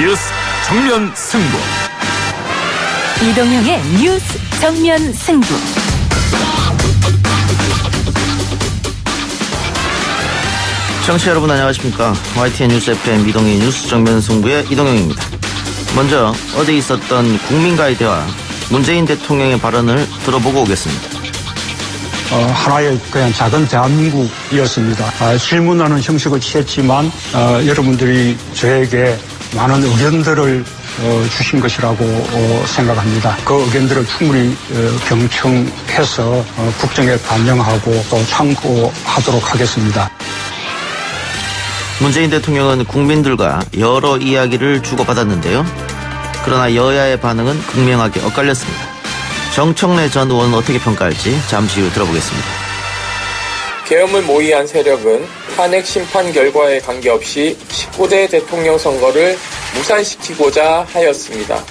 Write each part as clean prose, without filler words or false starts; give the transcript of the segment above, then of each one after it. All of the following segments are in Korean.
뉴스 정면 승부. 이동형의 뉴스 정면 승부. 청취자 여러분 안녕하십니까. YTN 뉴스 FM 이동희 뉴스 정면 승부의 이동형입니다. 먼저 어제 있었던 국민과의 대화, 문재인 대통령의 발언을 들어보고 오겠습니다. 하나의 그냥 작은 대한민국이었습니다. 질문하는 형식을 취했지만 여러분들이 저에게 많은 의견들을 주신 것이라고 생각합니다. 그 의견들을 충분히 경청해서 국정에 반영하고 또 참고하도록 하겠습니다. 문재인 대통령은 국민들과 여러 이야기를 주고받았는데요. 그러나 여야의 반응은 극명하게 엇갈렸습니다. 정청래 전 의원은 어떻게 평가할지 잠시 후 들어보겠습니다. 계엄을 모의한 세력은 탄핵 심판 결과에 관계없이 19대 대통령 선거를 무산시키고자 하였습니다.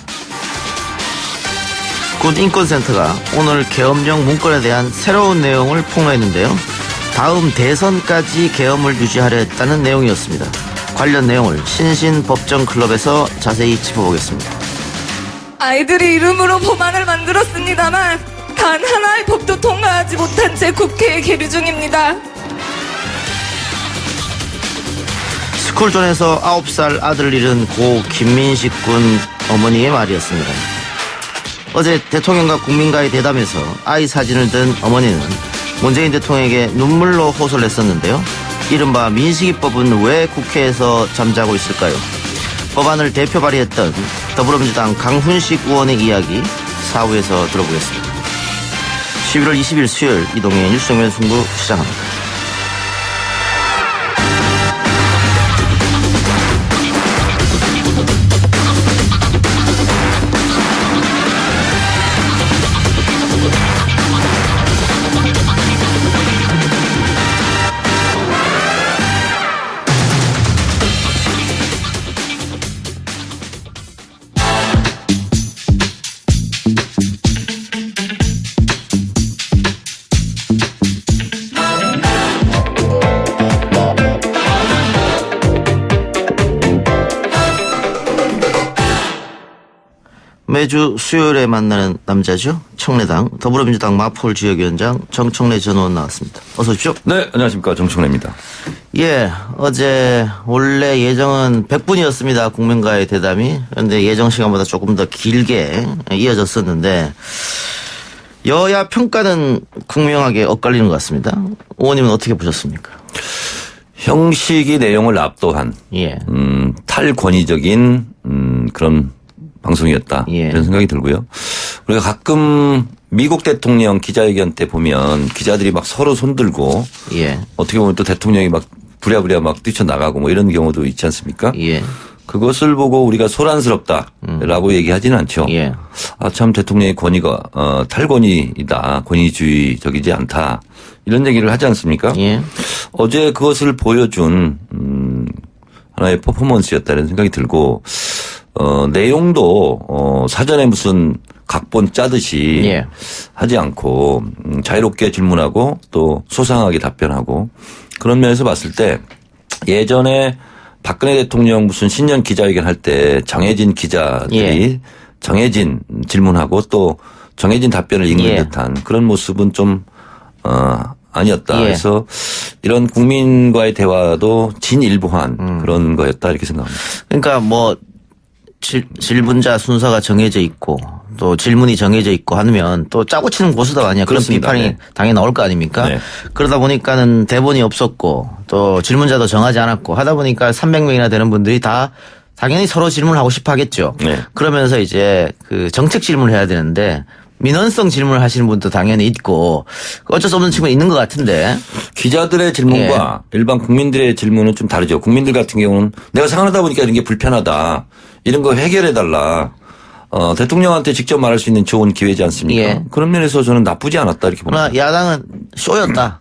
군인권센터가 오늘 계엄령 문건에 대한 새로운 내용을 폭로했는데요. 다음 대선까지 계엄을 유지하려 했다는 내용이었습니다. 관련 내용을 신신법정클럽에서 자세히 짚어보겠습니다. 아이들이 이름으로 법안을 만들었습니다만 단 하나의 법도 통과하지 못한 채 국회에 계류 중입니다. 스쿨존에서 9살 아들을 잃은 고 김민식 군 어머니의 말이었습니다. 어제 대통령과 국민과의 대담에서 아이 사진을 든 어머니는 문재인 대통령에게 눈물로 호소를 했었는데요. 이른바 민식이법은 왜 국회에서 잠자고 있을까요? 법안을 대표 발의했던 더불어민주당 강훈식 의원의 이야기 4부에서 들어보겠습니다. 11월 20일 수요일 이동의 뉴스 정면 승부 시작합니다. 매주 수요일에 만나는 남자죠. 청래당 더불어민주당 마포울 지역위원장 정청래 전 의원 나왔습니다. 어서 오십시오. 네, 안녕하십니까. 정청래입니다. 예, 어제 원래 예정은 100분이었습니다. 국민과의 대담이. 그런데 예정 시간보다 조금 더 길게 이어졌었는데 여야 평가는 극명하게 엇갈리는 것 같습니다. 의원님은 어떻게 보셨습니까? 형식이 내용을 압도한 예. 탈권위적인 그런 방송이었다. 예. 이런 생각이 들고요. 우리가 가끔 미국 대통령 기자회견 때 보면 기자들이 막 서로 손들고 예. 어떻게 보면 또 대통령이 막 부랴부랴 막 뛰쳐나가고 뭐 이런 경우도 있지 않습니까? 예. 그것을 보고 우리가 소란스럽다라고 얘기하지는 않죠. 예. 아, 참 대통령의 권위가 탈권위이다. 권위주의적이지 않다. 이런 얘기를 하지 않습니까? 예. 어제 그것을 보여준 하나의 퍼포먼스였다는 생각이 들고 내용도 사전에 무슨 각본 짜듯이 예. 하지 않고 자유롭게 질문하고 또 소상하게 답변하고 그런 면에서 봤을 때 예전에 박근혜 대통령 무슨 신년 기자회견 할 때 정해진 기자들이 예. 정해진 질문하고 또 정해진 답변을 읽는 예. 듯한 그런 모습은 좀 아니었다. 예. 그래서 이런 국민과의 대화도 진일보한 그런 거였다 이렇게 생각합니다. 그러니까 뭐 질문자 순서가 정해져 있고 또 질문이 정해져 있고 하면 또 짜고 치는 고수다 아니야. 그런 그렇습니다. 비판이 네. 당연히 나올 거 아닙니까? 네. 그러다 보니까는 대본이 없었고 또 질문자도 정하지 않았고 하다 보니까 300명이나 되는 분들이 다 당연히 서로 질문을 하고 싶어 하겠죠. 네. 그러면서 이제 그 정책 질문을 해야 되는데 민원성 질문을 하시는 분도 당연히 있고 어쩔 수 없는 친구는 있는 것 같은데. 기자들의 질문과 일반 국민들의 질문은 좀 다르죠. 국민들 같은 경우는 내가 생각하다 보니까 이런 게 불편하다. 이런 거 해결해달라. 대통령한테 직접 말할 수 있는 좋은 기회지 않습니까? 예. 그런 면에서 저는 나쁘지 않았다 이렇게 봅니다. 그러나 야당은 쇼였다.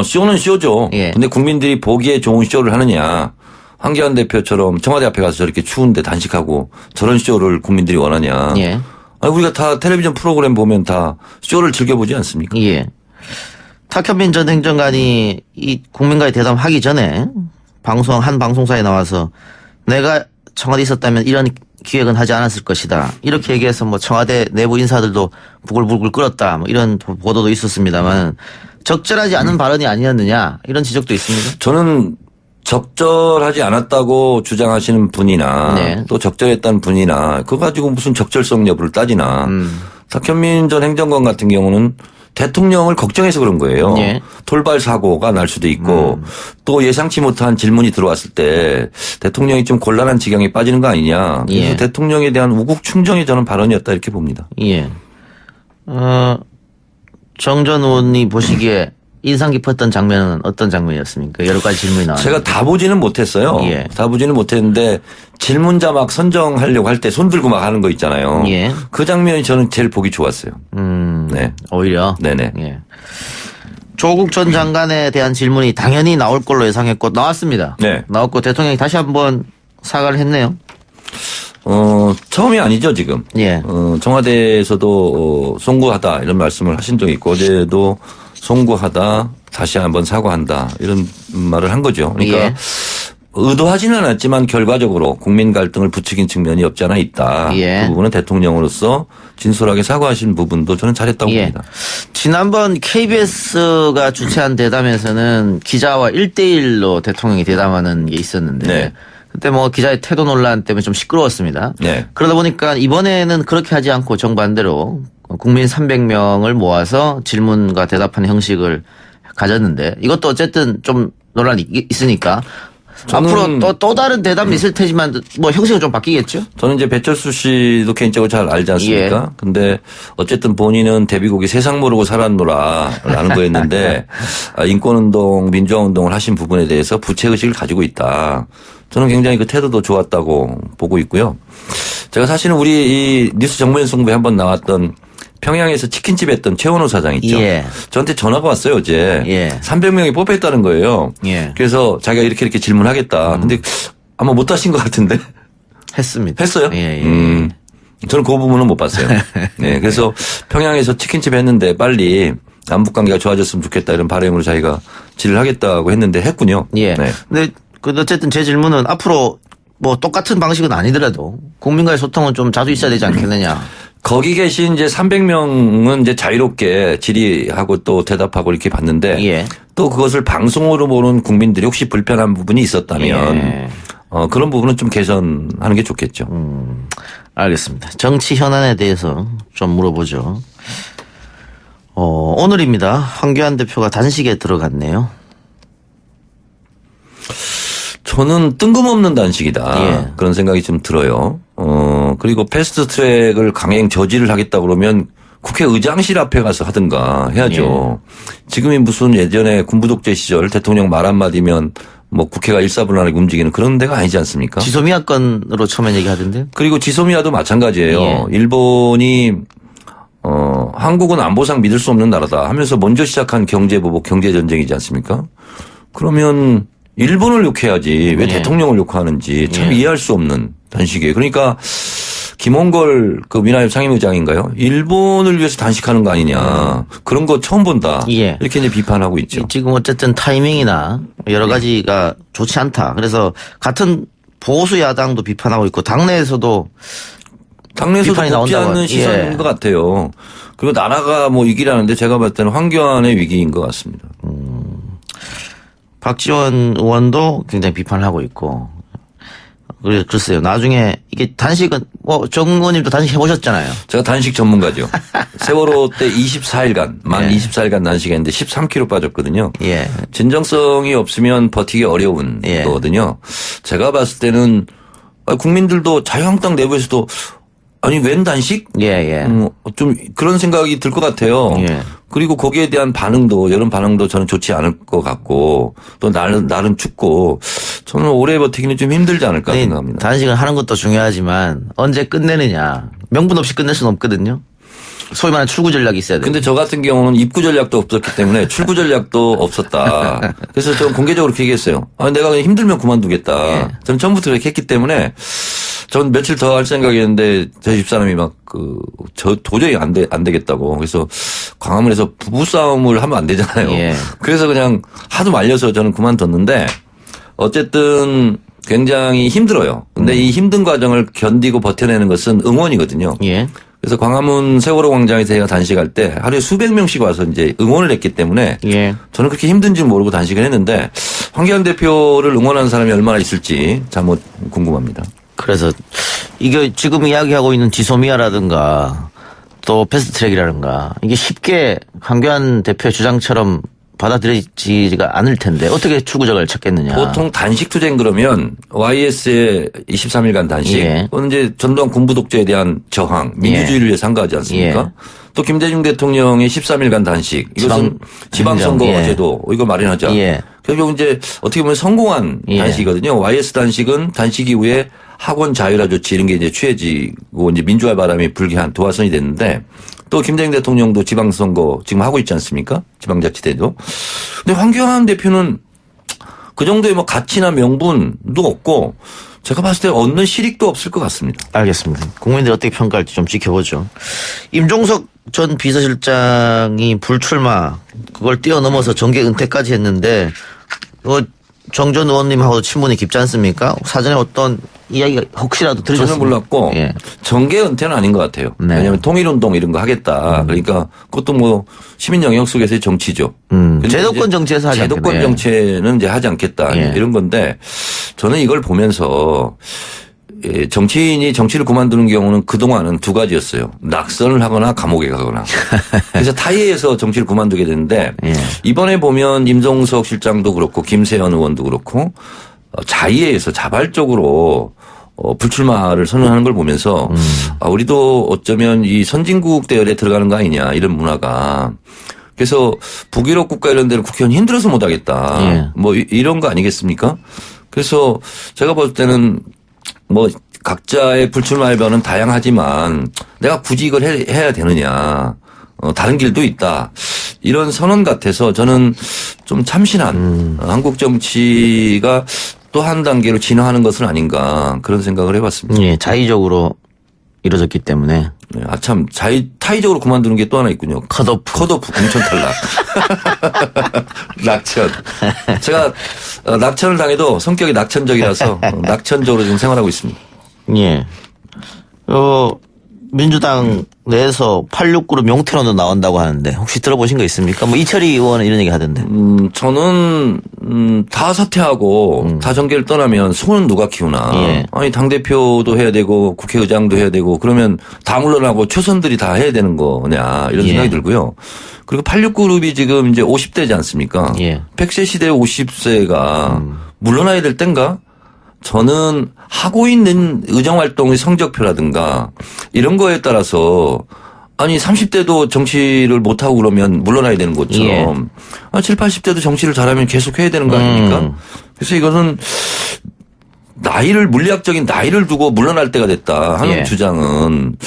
쇼는 쇼죠. 예. 근데 국민들이 보기에 좋은 쇼를 하느냐. 황교안 대표처럼 청와대 앞에 가서 저렇게 추운데 단식하고 저런 쇼를 국민들이 원하냐. 예. 아니, 우리가 다 텔레비전 프로그램 보면 다 쇼를 즐겨보지 않습니까? 예. 탁현민 전 행정관이 이 국민과의 대담 하기 전에 한 방송사에 나와서 내가 청와대에 있었다면 이런 기획은 하지 않았을 것이다. 이렇게 얘기해서 뭐 청와대 내부 인사들도 부글부글 끓었다. 뭐 이런 보도도 있었습니다만 적절하지 않은 발언이 아니었느냐 이런 지적도 있습니다. 저는 적절하지 않았다고 주장하시는 분이나 네. 또 적절했다는 분이나 그거 가지고 무슨 적절성 여부를 따지나 탁현민 전 행정관 같은 경우는 대통령을 걱정해서 그런 거예요. 예. 돌발 사고가 날 수도 있고 또 예상치 못한 질문이 들어왔을 때 대통령이 좀 곤란한 지경에 빠지는 거 아니냐. 그래서 예. 대통령에 대한 우국 충정이 저는 발언이었다 이렇게 봅니다. 예. 정 전 의원이 보시기에 인상 깊었던 장면은 어떤 장면이었습니까? 여러 가지 질문이 나왔는데. 제가 다 보지는 못했어요. 예. 다 보지는 못했는데 질문자 막 선정하려고 할 때 손 들고 막 하는 거 있잖아요. 예. 그 장면이 저는 제일 보기 좋았어요. 네. 오히려. 네네. 예. 조국 전 장관에 대한 질문이 당연히 나올 걸로 예상했고 나왔습니다. 네. 나왔고 대통령이 다시 한번 사과를 했네요. 처음이 아니죠, 지금. 예. 청와대에서도 송구하다 이런 말씀을 하신 적이 있고 어제도 송구하다 다시 한번 사과한다 이런 말을 한 거죠. 그러니까 예. 의도하지는 않았지만 결과적으로 국민 갈등을 부추긴 측면이 없지 않아 있다. 예. 그 부분은 대통령으로서 진솔하게 사과하신 부분도 저는 잘했다고 예. 봅니다. 지난번 KBS가 주최한 대담에서는 기자와 1대1로 대통령이 대담하는 게 있었는데 네. 그때 뭐 기자의 태도 논란 때문에 좀 시끄러웠습니다. 네. 그러다 보니까 이번에는 그렇게 하지 않고 정반대로 국민 300명을 모아서 질문과 대답하는 형식을 가졌는데 이것도 어쨌든 좀 논란이 있으니까 앞으로 또 다른 대답이 있을 테지만 뭐 형식은 좀 바뀌겠죠? 저는 이제 배철수 씨도 개인적으로 잘 알지 않습니까? 예. 근데 어쨌든 본인은 데뷔곡이 세상 모르고 살았노라라는 거였는데 인권운동, 민주화운동을 하신 부분에 대해서 부채의식을 가지고 있다. 저는 굉장히 그 태도도 좋았다고 보고 있고요. 제가 사실은 우리 이 뉴스 정면 승부에 한번 나왔던 평양에서 치킨집 했던 최원호 사장 있죠. 예. 저한테 전화가 왔어요, 어제. 예. 300명이 뽑혔다는 거예요. 예. 그래서 자기가 이렇게 질문하겠다. 근데 아마 못 하신 것 같은데. 했습니다. 했어요? 예, 예. 저는 그 부분은 못 봤어요. 네. 그래서 평양에서 치킨집 했는데 빨리 남북 관계가 좋아졌으면 좋겠다 이런 바람으로 자기가 질을 하겠다고 했는데 했군요. 예. 네. 근데 어쨌든 제 질문은 앞으로 뭐 똑같은 방식은 아니더라도 국민과의 소통은 좀 자주 있어야 되지 않겠느냐. 거기 계신 이제 300명은 이제 자유롭게 질의하고 또 대답하고 이렇게 봤는데 예. 또 그것을 방송으로 보는 국민들이 혹시 불편한 부분이 있었다면 예. 그런 부분은 좀 개선하는 게 좋겠죠. 알겠습니다. 정치 현안에 대해서 좀 물어보죠. 오늘입니다. 황교안 대표가 단식에 들어갔네요. 저는 뜬금없는 단식이다. 예. 그런 생각이 좀 들어요. 그리고 패스트 트랙을 강행 저지를 하겠다 그러면 국회의장실 앞에 가서 하든가 해야죠. 지금이 무슨 예전에 군부 독재 시절 대통령 말 한마디면 뭐 국회가 일사불란하게 움직이는 그런 데가 아니지 않습니까? 지소미아 건으로 처음에 얘기하던데. 그리고 지소미아도 마찬가지예요. 예. 일본이 한국은 안보상 믿을 수 없는 나라다 하면서 먼저 시작한 경제보복 경제전쟁이지 않습니까? 그러면 일본을 욕해야지 왜 예. 대통령을 욕하는지 참 예. 이해할 수 없는 단식이에요. 그러니까 김홍걸 그 미나협 상임의장인가요? 일본을 위해서 단식하는 거 아니냐. 그런 거 처음 본다. 예. 이렇게 이제 비판하고 있죠. 지금 어쨌든 타이밍이나 여러 가지가 좋지 않다. 그래서 같은 보수 야당도 비판하고 있고 당내에서도 당내에서도 비판이 높지 나온다고. 않는 시선인 예. 것 같아요. 그리고 나라가 뭐 위기라는데 제가 봤을 때는 황교안의 위기인 것 같습니다. 박지원 의원도 굉장히 비판을 하고 있고. 글쎄요. 나중에 이게 단식은 정 의원님도 단식 해보셨잖아요. 제가 단식 전문가죠. 세월호 때 24일간 만 예. 24일간 단식했는데 13kg 빠졌거든요. 예. 진정성이 없으면 버티기 어려운 예. 거거든요. 제가 봤을 때는 국민들도 자유한국당 내부에서도 아니 웬 단식? 예, 예. 좀 그런 생각이 들 것 같아요. 예. 그리고 거기에 대한 반응도 여론 반응도 저는 좋지 않을 것 같고 또 나름 춥고 저는 오래 버티기는 좀 힘들지 않을까 생각합니다. 단식을 하는 것도 중요하지만 언제 끝내느냐. 명분 없이 끝낼 수는 없거든요. 소위 말하는 출구 전략이 있어야 돼요. 근데 저 같은 경우는 입구 전략도 없었기 때문에 출구 전략도 없었다. 그래서 저는 공개적으로 그렇게 얘기했어요. 내가 그냥 힘들면 그만두겠다. 예. 저는 처음부터 그렇게 했기 때문에 전 며칠 더 할 생각이었는데 저희 집사람이 저 도저히 안 되겠다고. 그래서 광화문에서 부부싸움을 하면 안 되잖아요. 예. 그래서 그냥 하도 말려서 저는 그만뒀는데 어쨌든 굉장히 힘들어요. 근데 이 힘든 과정을 견디고 버텨내는 것은 응원이거든요. 예. 그래서 광화문 세월호 광장에서 제가 단식할 때 하루에 수백 명씩 와서 이제 응원을 했기 때문에 예. 저는 그렇게 힘든지 모르고 단식을 했는데 황교안 대표를 응원하는 사람이 얼마나 있을지 참 궁금합니다. 그래서 이게 지금 이야기하고 있는 지소미아라든가 또 패스트트랙이라든가 이게 쉽게 황교안 대표의 주장처럼 받아들여지지가 않을 텐데 어떻게 출구적을 찾겠느냐. 보통 단식 투쟁 그러면 YS의 23일간 단식, 예. 그건 이제 전두환 군부 독재에 대한 저항, 민주주의를 위해 상가하지 않습니까? 예. 또 김대중 대통령의 13일간 단식, 이것은 지방선거 예. 제도 이거 마련하자. 예. 결국 이제 어떻게 보면 성공한 예. 단식이거든요. YS 단식은 단식 이후에 학원 자율화 조치 이런 게 이제 취해지고 이제 민주화 바람이 불게 한 도화선이 됐는데 또 김대중 대통령도 지방선거 지금 하고 있지 않습니까? 지방자치대도. 근데 황교안 대표는 그 정도의 뭐 가치나 명분도 없고 제가 봤을 때 얻는 실익도 없을 것 같습니다. 알겠습니다. 국민들이 어떻게 평가할지 좀 지켜보죠. 임종석 전 비서실장이 불출마 그걸 뛰어넘어서 정계 은퇴까지 했는데 정 전 의원님하고 친분이 깊지 않습니까? 사전에 어떤 이야기가 혹시라도 들으셨습니까? 저는 몰랐고 예. 정계 은퇴는 아닌 것 같아요. 네. 왜냐하면 통일운동 이런 거 하겠다. 그러니까 그것도 뭐 시민 영역 속에서의 정치죠. 근데 제도권 이제 정치에서 하지 제도권 않겠네. 정치는 이제 하지 않겠다 예. 이런 건데 저는 이걸 보면서 정치인이 정치를 그만두는 경우는 그동안은 두 가지였어요. 낙선을 하거나 감옥에 가거나. 그래서 타이에서 정치를 그만두게 됐는데 예. 이번에 이번에 보면 임종석 실장도 그렇고 김세현 의원도 그렇고 자의에서 자발적으로 불출마를 선언하는 걸 보면서 우리도 어쩌면 이 선진국 대열에 들어가는 거 아니냐 이런 문화가. 그래서 북유럽 국가 이런 데는 국회의원 힘들어서 못 하겠다. 예. 뭐 이런 거 아니겠습니까? 그래서 제가 볼 때는 뭐 각자의 불출마 알바는 다양하지만 내가 굳이 이걸 해야 되느냐. 다른 길도 있다. 이런 선언 같아서 저는 좀 참신한 한국 정치가 또 한 단계로 진화하는 것은 아닌가 그런 생각을 해봤습니다. 예, 자의적으로 이루어졌기 때문에 네, 참 타의적으로 그만두는 게 또 하나 있군요. 컷오프. 공천 탈락. 낙천. 제가 낙천을 당해도 성격이 낙천적이라서 낙천적으로 지금 생활하고 있습니다. 예. 민주당 내에서 86그룹 용태론도 나온다고 하는데 혹시 들어보신 거 있습니까? 뭐 이철희 의원은 이런 얘기 하던데. 저는 다 사퇴하고 다 정계를 떠나면 손은 누가 키우나. 예. 아니 당대표도 해야 되고 국회의장도 해야 되고 그러면 다 물러나고 초선들이 다 해야 되는 거냐 이런 예. 생각이 들고요. 그리고 86그룹이 지금 이제 50대지 않습니까? 예. 100세 시대 50세가 물러나야 될 땐가? 저는 하고 있는 의정활동의 성적표라든가 이런 거에 따라서 아니 30대도 정치를 못하고 그러면 물러나야 되는 것처럼 7, 80대도 정치를 잘하면 계속 해야 되는 거 아닙니까? 그래서 이것은 물리학적인 나이를 두고 물러날 때가 됐다 하는 예. 주장은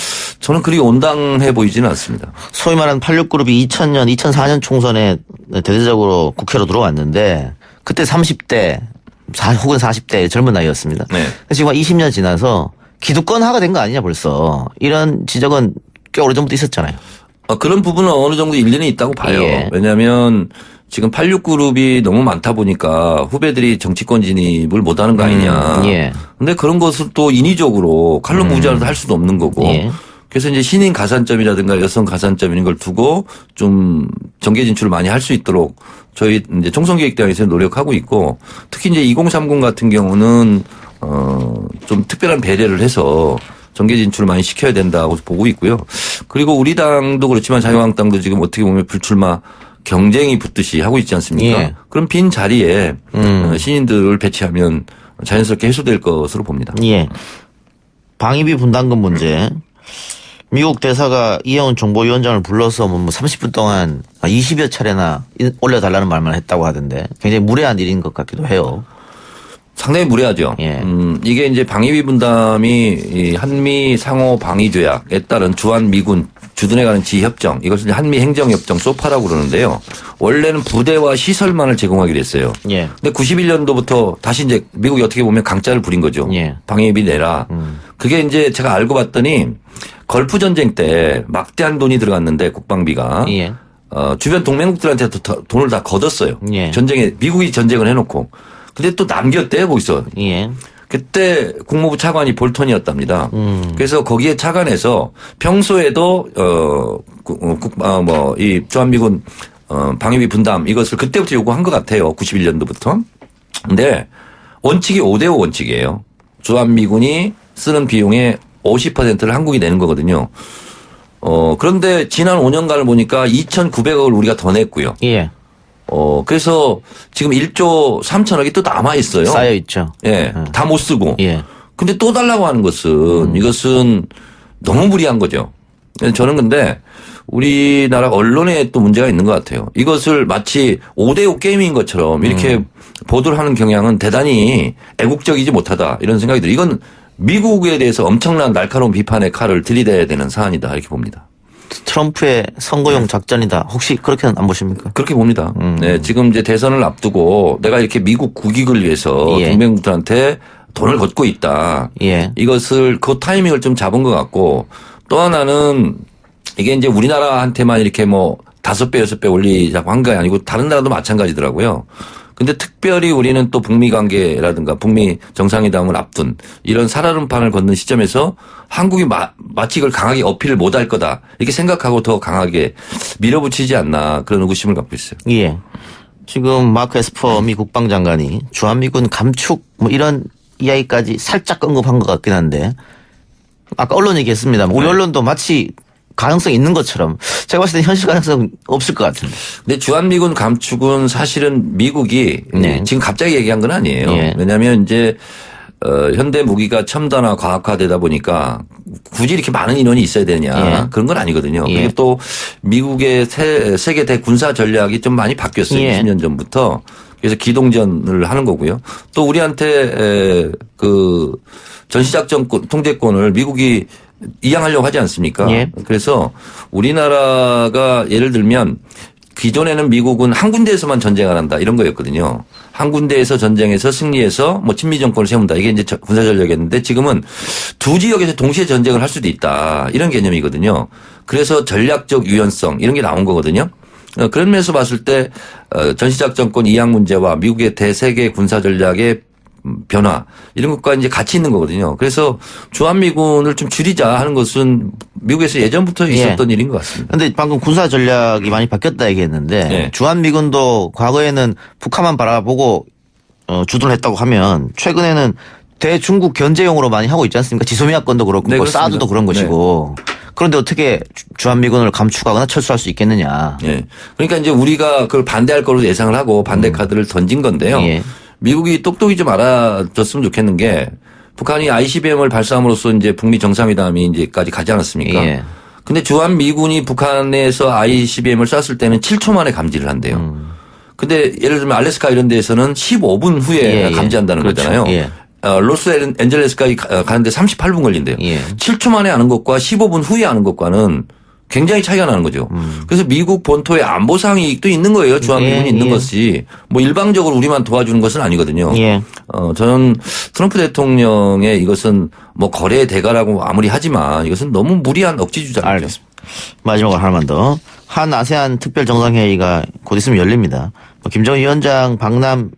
저는 그리 온당해 보이지는 않습니다. 소위 말하는 86그룹이 2000년, 2004년 총선에 대대적으로 국회로 들어왔는데 그때 30대 혹은 40대 젊은 나이였습니다. 네. 지금 20년 지나서 기득권화가 된 거 아니냐 벌써. 이런 지적은 꽤 오래전부터 있었잖아요. 그런 부분은 어느 정도 일리는 있다고 봐요. 예. 왜냐하면 지금 86그룹이 너무 많다 보니까 후배들이 정치권 진입을 못하는 거 아니냐. 예. 근데 그런 것을 또 인위적으로 칼로 무자를 할 수도 없는 거고. 예. 그래서 이제 신인 가산점이라든가 여성 가산점 이런 걸 두고 좀 정계 진출을 많이 할 수 있도록 저희 이제 총선기획단에서 노력하고 있고 특히 이제 2030 같은 경우는 좀 특별한 배려를 해서 정계 진출을 많이 시켜야 된다고 보고 있고요. 그리고 우리 당도 그렇지만 자유한국당도 지금 어떻게 보면 불출마 경쟁이 붙듯이 하고 있지 않습니까? 예. 그럼 빈 자리에 신인들을 배치하면 자연스럽게 해소될 것으로 봅니다. 예. 방위비 분담금 문제. 미국 대사가 이혜원 정보위원장을 불러서 뭐 30분 동안 20여 차례나 올려달라는 말만 했다고 하던데 굉장히 무례한 일인 것 같기도 해요. 상당히 무례하죠. 예. 이게 이제 방위비 분담이 이 한미 상호 방위 조약에 따른 주한 미군 주둔해 가는 지휘협정 이것을 한미 행정협정 소파라고 그러는데요. 원래는 부대와 시설만을 제공하기로 했어요. 예. 근데 91년도부터 다시 이제 미국이 어떻게 보면 강짜를 부린 거죠. 예. 방위비 내라. 그게 이제 제가 알고 봤더니 걸프 전쟁 때 막대한 돈이 들어갔는데 국방비가 예. 주변 동맹국들한테 돈을 다 걷었어요. 예. 전쟁에 미국이 전쟁을 해놓고 근데 또 남겼대요, 거기서. 예. 그때 국무부 차관이 볼턴이었답니다. 그래서 거기에 차관해서 평소에도 이 주한미군 방위비 분담 이것을 그때부터 요구한 것 같아요. 91년도부터. 근데 원칙이 5대5 원칙이에요. 주한미군이 쓰는 비용의 50%를 한국이 내는 거거든요. 그런데 지난 5년간을 보니까 2,900억을 우리가 더 냈고요. 예. 그래서 지금 1조 3천억이 또 남아 있어요. 쌓여 있죠. 예. 다 못 쓰고. 예. 근데 또 달라고 하는 것은 이것은 너무 무리한 거죠. 저는 근데 우리나라 언론에 또 문제가 있는 것 같아요. 이것을 마치 5대5 게임인 것처럼 이렇게 보도를 하는 경향은 대단히 애국적이지 못하다 이런 생각이 들어요. 이건 미국에 대해서 엄청난 날카로운 비판의 칼을 들이대야 되는 사안이다 이렇게 봅니다. 트럼프의 선거용 작전이다. 혹시 그렇게는 안 보십니까? 그렇게 봅니다. 네, 지금 이제 대선을 앞두고 내가 이렇게 미국 국익을 위해서 예. 동맹국들한테 돈을 걷고 있다. 예. 이것을 그 타이밍을 좀 잡은 것 같고 또 하나는 이게 이제 우리나라한테만 이렇게 뭐 5배, 6배 올리자고 한 게 아니고 다른 나라도 마찬가지더라고요. 근데 특별히 우리는 또 북미 관계라든가 북미 정상회담을 앞둔 이런 살얼음판을 걷는 시점에서 한국이 마치 이걸 강하게 어필을 못할 거다 이렇게 생각하고 더 강하게 밀어붙이지 않나 그런 의구심을 갖고 있어요. 예. 지금 마크 에스퍼 미 국방장관이 주한미군 감축 뭐 이런 이야기까지 살짝 언급한 것 같긴 한데 아까 언론 얘기했습니다. 우리 언론도 마치 가능성이 있는 것처럼 제가 봤을 때 현실 가능성 없을 것 같은데. 근데 주한미군 감축은 사실은 미국이 네. 지금 갑자기 얘기한 건 아니에요. 예. 왜냐하면 이제 현대 무기가 첨단화 과학화되다 보니까 굳이 이렇게 많은 인원이 있어야 되냐 예. 그런 건 아니거든요. 예. 그리고 또 미국의 세계 대군사 전략이 좀 많이 바뀌었어요. 예. 20년 전부터. 그래서 기동전을 하는 거고요. 또 우리한테 그 전시작전 통제권을 미국이 이양하려고 하지 않습니까? 예. 그래서 우리나라가 예를 들면 기존에는 미국은 한 군데에서만 전쟁을 한다 이런 거였거든요. 한 군데에서 전쟁에서 승리해서 뭐 친미 정권을 세운다 이게 이제 군사 전략이었는데 지금은 두 지역에서 동시에 전쟁을 할 수도 있다 이런 개념이거든요. 그래서 전략적 유연성 이런 게 나온 거거든요. 그런 면에서 봤을 때 전시작전권 이양 문제와 미국의 대세계 군사 전략의 변화 이런 것과 이제 같이 있는 거거든요. 그래서 주한미군을 좀 줄이자 하는 것은 미국에서 예전부터 있었던 일인 것 같습니다. 그런데 방금 군사 전략이 많이 바뀌었다 얘기했는데 네. 주한미군도 과거에는 북한만 바라보고 주둔을 했다고 하면 최근에는 대중국 견제용으로 많이 하고 있지 않습니까? 지소미아권도 그렇고 네, 뭐 그렇습니다. 사드도 그런 것이고. 그런데 어떻게 주한미군을 감축하거나 철수할 수 있겠느냐. 예. 그러니까 이제 우리가 그걸 반대할 거로 예상을 하고 반대 카드를 던진 건데요. 예. 미국이 똑똑히 좀 알아줬으면 좋겠는 게 북한이 ICBM을 발사함으로써 이제 북미 정상회담이 이제까지 가지 않았습니까? 예. 근데 주한미군이 북한에서 ICBM을 쐈을 때는 7초 만에 감지를 한대요. 근데 예를 들면 알래스카 이런 데에서는 15분 후에 예, 예. 감지한다는 그렇죠. 거잖아요. 예. 로스앤젤레스까지 가는데 38분 걸린대요. 예. 7초 만에 아는 것과 15분 후에 아는 것과는 굉장히 차이가 나는 거죠. 그래서 미국 본토에 안보상 이익도 있는 거예요. 주한미군이 예, 있는 예. 것이. 뭐 일방적으로 우리만 도와주는 것은 아니거든요. 예. 저는 트럼프 대통령의 이것은 뭐 거래의 대가라고 아무리 하지만 이것은 너무 무리한 억지 주장이죠. 알겠습니다. 마지막으로 하나만 더. 한 아세안 특별 정상회의가 곧 있으면 열립니다. 김정은 위원장 방남은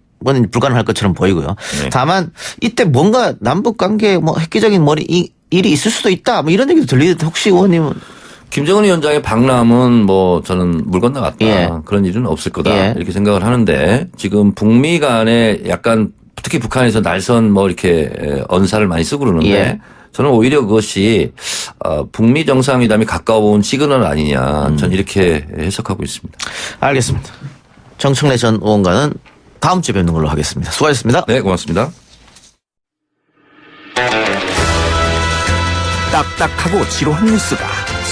불가능할 것처럼 보이고요. 네. 다만 이때 뭔가 남북 관계에 뭐 획기적인 일이 있을 수도 있다. 뭐 이런 얘기도 들리는데 혹시 의원님은 김정은 위원장의 방남은 뭐 저는 물 건너갔다. 예. 그런 일은 없을 거다. 예. 이렇게 생각을 하는데 지금 북미 간에 약간 특히 북한에서 날선 뭐 이렇게 언사를 많이 쓰고 그러는데 예. 저는 오히려 그것이 북미 정상회담이 가까워온 시그널 아니냐. 저는 이렇게 해석하고 있습니다. 알겠습니다. 정청래 전 의원과는 다음 주에 뵙는 걸로 하겠습니다. 수고하셨습니다. 네, 고맙습니다. 딱딱하고 지루한 뉴스가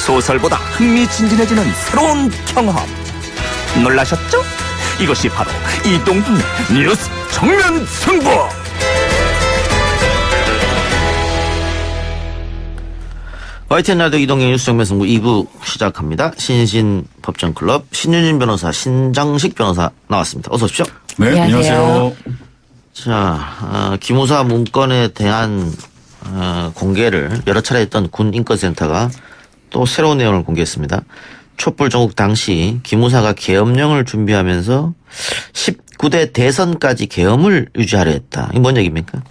소설보다 흥미진진해지는 새로운 경험. 놀라셨죠? 이것이 바로 이동준의 뉴스 정면 승부. YTN 라디오 이동경 뉴스 정면 승부 2부 시작합니다. 신신 법정클럽 신윤진 변호사, 신정식 변호사 나왔습니다. 어서 오십시오. 네, 안녕하세요. 자, 기무사 문건에 대한 공개를 여러 차례 했던 군인권센터가 또 새로운 내용을 공개했습니다. 촛불 전국 당시 기무사가 계엄령을 준비하면서 19대 대선까지 계엄을 유지하려 했다. 이게 뭔 얘기입니까?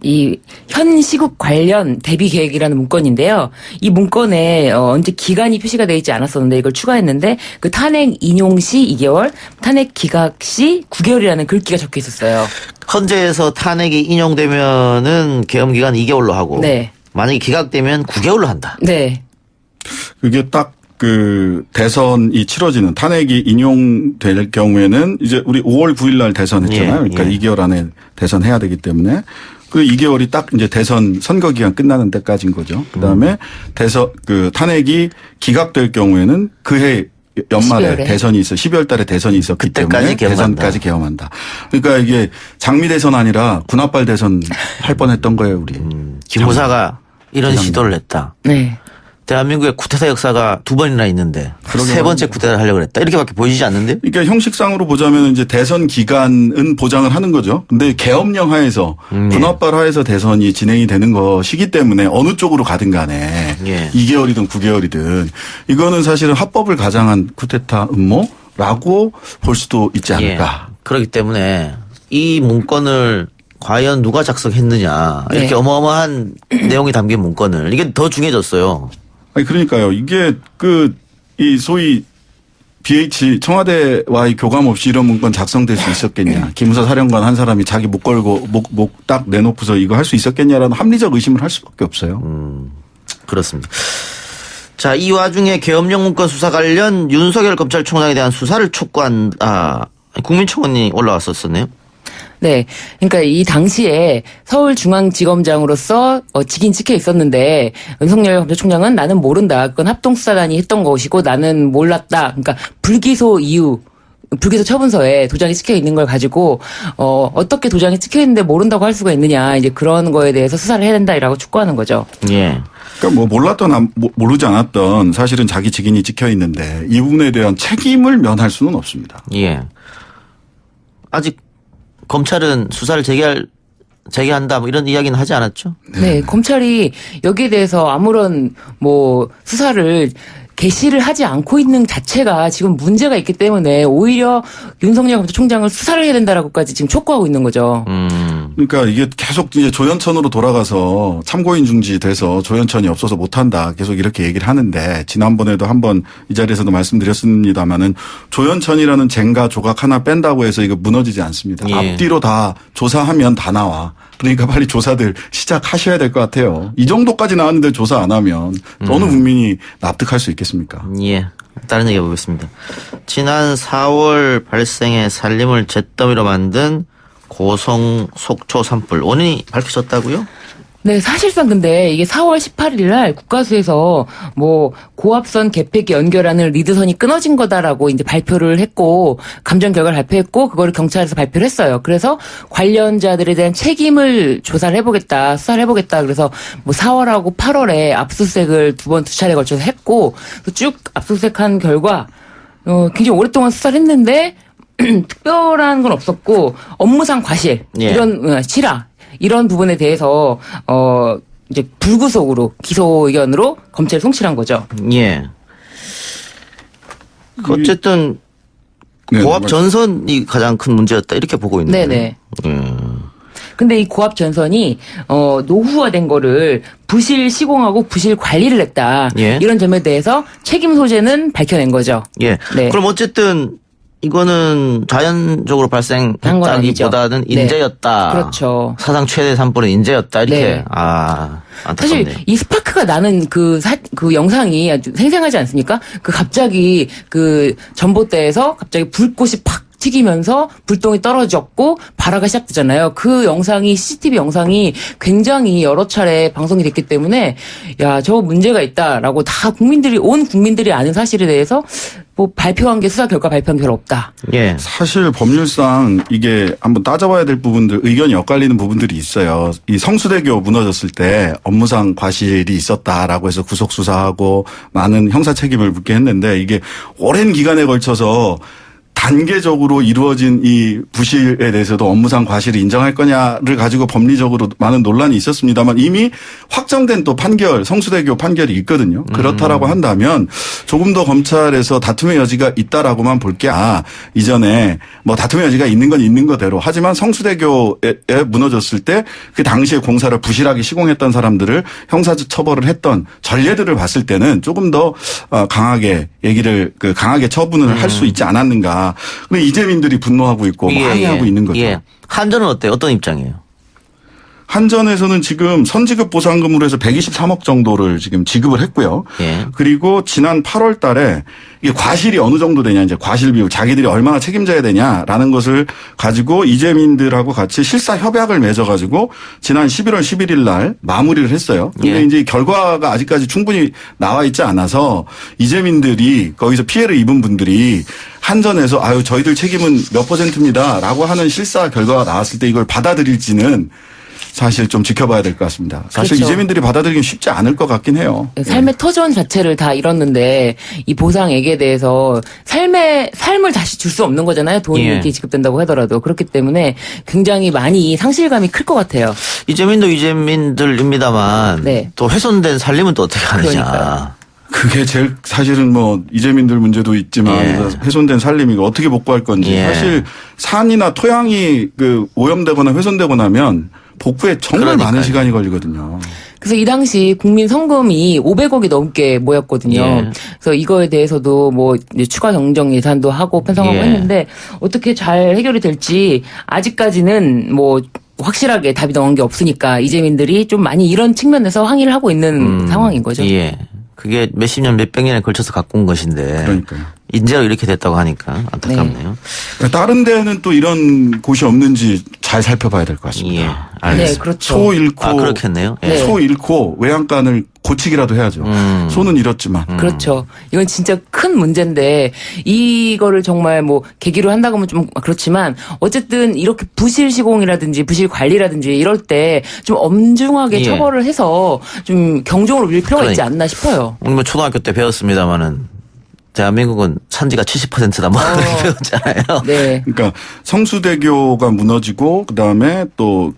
이 현 시국 관련 대비 계획이라는 문건인데요. 이 문건에 언제 기간이 표시가 되어 있지 않았었는데 이걸 추가했는데 그 탄핵 인용 시 2개월, 탄핵 기각 시 9개월이라는 글귀가 적혀 있었어요. 헌재에서 탄핵이 인용되면은 계엄 기간 2개월로 하고 네. 만약에 기각되면 9개월로 한다. 네. 그게 딱 그 대선이 치러지는 탄핵이 인용될 경우에는 이제 우리 5월 9일 날 대선했잖아요. 그러니까 2개월 안에 대선해야 되기 때문에 그 2개월이 딱 이제 대선 선거 기간 끝나는 때까지인 거죠. 그다음에 대선 그 탄핵이 기각될 경우에는 그해 연말에 12월에. 대선이 있어 12월 달에 대선이 있었기 때문에 대선까지 계엄한다. 그러니까 이게 장미 대선 아니라 군합발 대선 할 뻔했던 거예요, 우리. 김무사가 이런 시도를 했다. 네. 대한민국의 쿠데타 역사가 2번이나 있는데 세 번째 쿠데타를 하려고 했다. 이렇게밖에 보이지 않는데요? 그러니까 형식상으로 보자면 이제 대선 기간은 보장을 하는 거죠. 근데 계엄령 하에서 군합발 하에서 대선이 진행이 되는 것이기 때문에 어느 쪽으로 가든 간에 2개월이든 9개월이든 이거는 사실은 합법을 가장한 쿠데타 음모라고 볼 수도 있지 않을까. 그렇기 때문에 이 문건을 과연 누가 작성했느냐 이렇게 네. 어마어마한 내용이 담긴 문건을 이게 더 중요해졌어요. 아니 그러니까요. 이게 이 소위 BH 청와대와의 교감 없이 이런 문건 작성될 수 있었겠냐. 기무사 사령관 한 사람이 자기 목 걸고 목 딱 내놓고서 이거 할 수 있었겠냐라는 합리적 의심을 할 수밖에 없어요. 그렇습니다. 자, 이 와중에 계엄령 문건 수사 관련 윤석열 검찰총장에 대한 수사를 촉구한다. 국민청원이 올라왔었었네요. 네. 그러니까 이 당시에 서울중앙지검장으로서 직인 찍혀 있었는데 윤석열 검찰총장은 나는 모른다. 그건 합동수사단이 했던 것이고 나는 몰랐다. 그러니까 불기소 이유. 불기소 처분서에 도장이 찍혀 있는 걸 가지고 어떻게 도장이 찍혀 있는데 모른다고 할 수가 있느냐. 이제 그런 거에 대해서 수사를 해야 된다라고 촉구하는 거죠. 예. 그러니까 뭐 몰랐던 모르지 않았던 사실은 자기 직인이 찍혀 있는데 이 부분에 대한 책임을 면할 수는 없습니다. 예. 아직 검찰은 수사를 재개한다 뭐 이런 이야기는 하지 않았죠? 네, 검찰이 여기에 대해서 아무런 수사를 개시를 하지 않고 있는 자체가 지금 문제가 있기 때문에 오히려 윤석열 검찰총장을 수사를 해야 된다라고까지 지금 촉구하고 있는 거죠. 그러니까 이게 계속 이제 조현천으로 돌아가서 참고인 중지돼서 조현천이 없어서 못한다. 계속 이렇게 얘기를 하는데 지난번에도 한번 이 자리에서도 말씀드렸습니다마는 조현천이라는 쟁가 조각 하나 뺀다고 해서 이거 무너지지 않습니다. 예. 앞뒤로 다 조사하면 다 나와. 그러니까 빨리 조사들 시작하셔야 될 것 같아요. 이 정도까지 나왔는데 조사 안 하면 어느 국민이 납득할 수 있겠습니까? 예. 다른 얘기 해보겠습니다. 지난 4월 발생해 살림을 잿더미로 만든 고성 속초 산불 원인이 밝혀졌다고요? 네, 사실상 근데 이게 4월 18일 날 국가수에서 고압선 개폐기 연결하는 리드선이 끊어진 거다라고 이제 발표를 했고 감정 결과를 발표했고 그거를 경찰에서 발표를 했어요. 그래서 관련자들에 대한 책임을 조사를 해보겠다, 수사를 해보겠다. 그래서 4월하고 8월에 압수수색을 두 차례 걸쳐서 했고 쭉 압수수색한 결과 굉장히 오랫동안 수사를 했는데 특별한 건 없었고 업무상 과실 이런 실화 이런 부분에 대해서 이제 불구속으로 기소 의견으로 검찰에 송치한 거죠. 예. 어쨌든 고압 전선이 가장 큰 문제였다 이렇게 보고 있는데. 네네. 근데 이 고압 전선이 노후화된 거를 부실 시공하고 부실 관리를 했다. 예. 이런 점에 대해서 책임 소재는 밝혀낸 거죠. 예. 네. 그럼 어쨌든 이거는 자연적으로 발생했다기보다는 네. 인재였다. 그렇죠. 사상 최대 산불은 인재였다 이렇게. 네. 안타깝네요. 사실 이 스파크가 나는 그 영상이 아주 생생하지 않습니까? 갑자기 전봇대에서 갑자기 불꽃이 팍 튀기면서 불똥이 떨어졌고 발화가 시작되잖아요. 그 영상이 CCTV 영상이 굉장히 여러 차례 방송이 됐기 때문에 저 문제가 있다라고 다 온 국민들이 아는 사실에 대해서 발표한 게 수사 결과 발표한 게 별로 없다. 예. 사실 법률상 이게 한번 따져봐야 될 부분들 의견이 엇갈리는 부분들이 있어요. 이 성수대교 무너졌을 때 업무상 과실이 있었다라고 해서 구속 수사하고 많은 형사 책임을 묻게 했는데 이게 오랜 기간에 걸쳐서 단계적으로 이루어진 이 부실에 대해서도 업무상 과실을 인정할 거냐를 가지고 법리적으로 많은 논란이 있었습니다만 이미 확정된 또 판결, 성수대교 판결이 있거든요. 그렇다라고 한다면 조금 더 검찰에서 다툼의 여지가 있다라고만 볼게 이전에 뭐 다툼의 여지가 있는 건 있는 거대로 하지만 성수대교에 무너졌을 때 그 당시에 공사를 부실하게 시공했던 사람들을 형사적 처벌을 했던 전례들을 봤을 때는 조금 더 강하게 강하게 처분을 할 수 있지 않았는가. 근데 이재민들이 분노하고 있고 항의하고 있는 거죠. 예. 한전은 어때요? 어떤 입장이에요? 한전에서는 지금 선지급 보상금으로 해서 123억 정도를 지금 지급을 했고요. 예. 그리고 지난 8월 달에 이게 과실이 어느 정도 되냐, 이제 과실 비율, 자기들이 얼마나 책임져야 되냐라는 것을 가지고 이재민들하고 같이 실사 협약을 맺어가지고 지난 11월 11일 날 마무리를 했어요. 근데 예. 이제 결과가 아직까지 충분히 나와 있지 않아서 이재민들이 거기서 피해를 입은 분들이 한전에서 저희들 책임은 몇 %입니다라고 하는 실사 결과가 나왔을 때 이걸 받아들일지는 사실 좀 지켜봐야 될 것 같습니다. 사실 그렇죠. 이재민들이 받아들이긴 쉽지 않을 것 같긴 해요. 삶의 터전 자체를 다 잃었는데 이 보상액에 대해서 삶을 다시 줄 수 없는 거잖아요. 돈이 예. 이렇게 지급된다고 하더라도. 그렇기 때문에 굉장히 많이 상실감이 클 것 같아요. 이재민도 이재민들입니다만 네. 또 훼손된 살림은 또 어떻게 하느냐. 그러니까요. 그게 제일 사실은 뭐 이재민들 문제도 있지만 예. 훼손된 살림이 어떻게 복구할 건지 예. 사실 산이나 토양이 오염되거나 훼손되고 나면 복구에 정말 그러니까요. 많은 시간이 걸리거든요. 그래서 이 당시 국민 성금이 500억이 넘게 모였거든요. 예. 그래서 이거에 대해서도 뭐 이제 추가 경정 예산도 하고 편성하고 예. 했는데 어떻게 잘 해결이 될지 아직까지는 뭐 확실하게 답이 나온 게 없으니까 이재민들이 좀 많이 이런 측면에서 항의를 하고 있는 상황인 거죠. 예. 그게 몇십 년, 몇백 년에 걸쳐서 갖고 온 것인데. 그러니까요. 인재로 이렇게 됐다고 하니까 안타깝네요. 다른 데는 또 이런 곳이 없는지 잘 살펴봐야 될 것 같습니다. 예. 네, 알겠습니다. 그렇죠. 소 잃고 그렇겠네요. 예. 네. 소 잃고 외양간을 고치기라도 해야죠. 소는 잃었지만. 그렇죠. 이건 진짜 큰 문제인데 이거를 정말 뭐 계기로 한다고 하면 좀 그렇지만 어쨌든 이렇게 부실 시공이라든지 부실 관리라든지 이럴 때 좀 엄중하게 예. 처벌을 해서 좀 경종으로 밀 필요가 있지 않나 싶어요. 오늘 뭐 초등학교 때 배웠습니다마는 대한민국은 산지가 70%다 뭐 그렇게 배웠잖아요. 네. 그러니까 성수대교가 무너지고 그다음에 또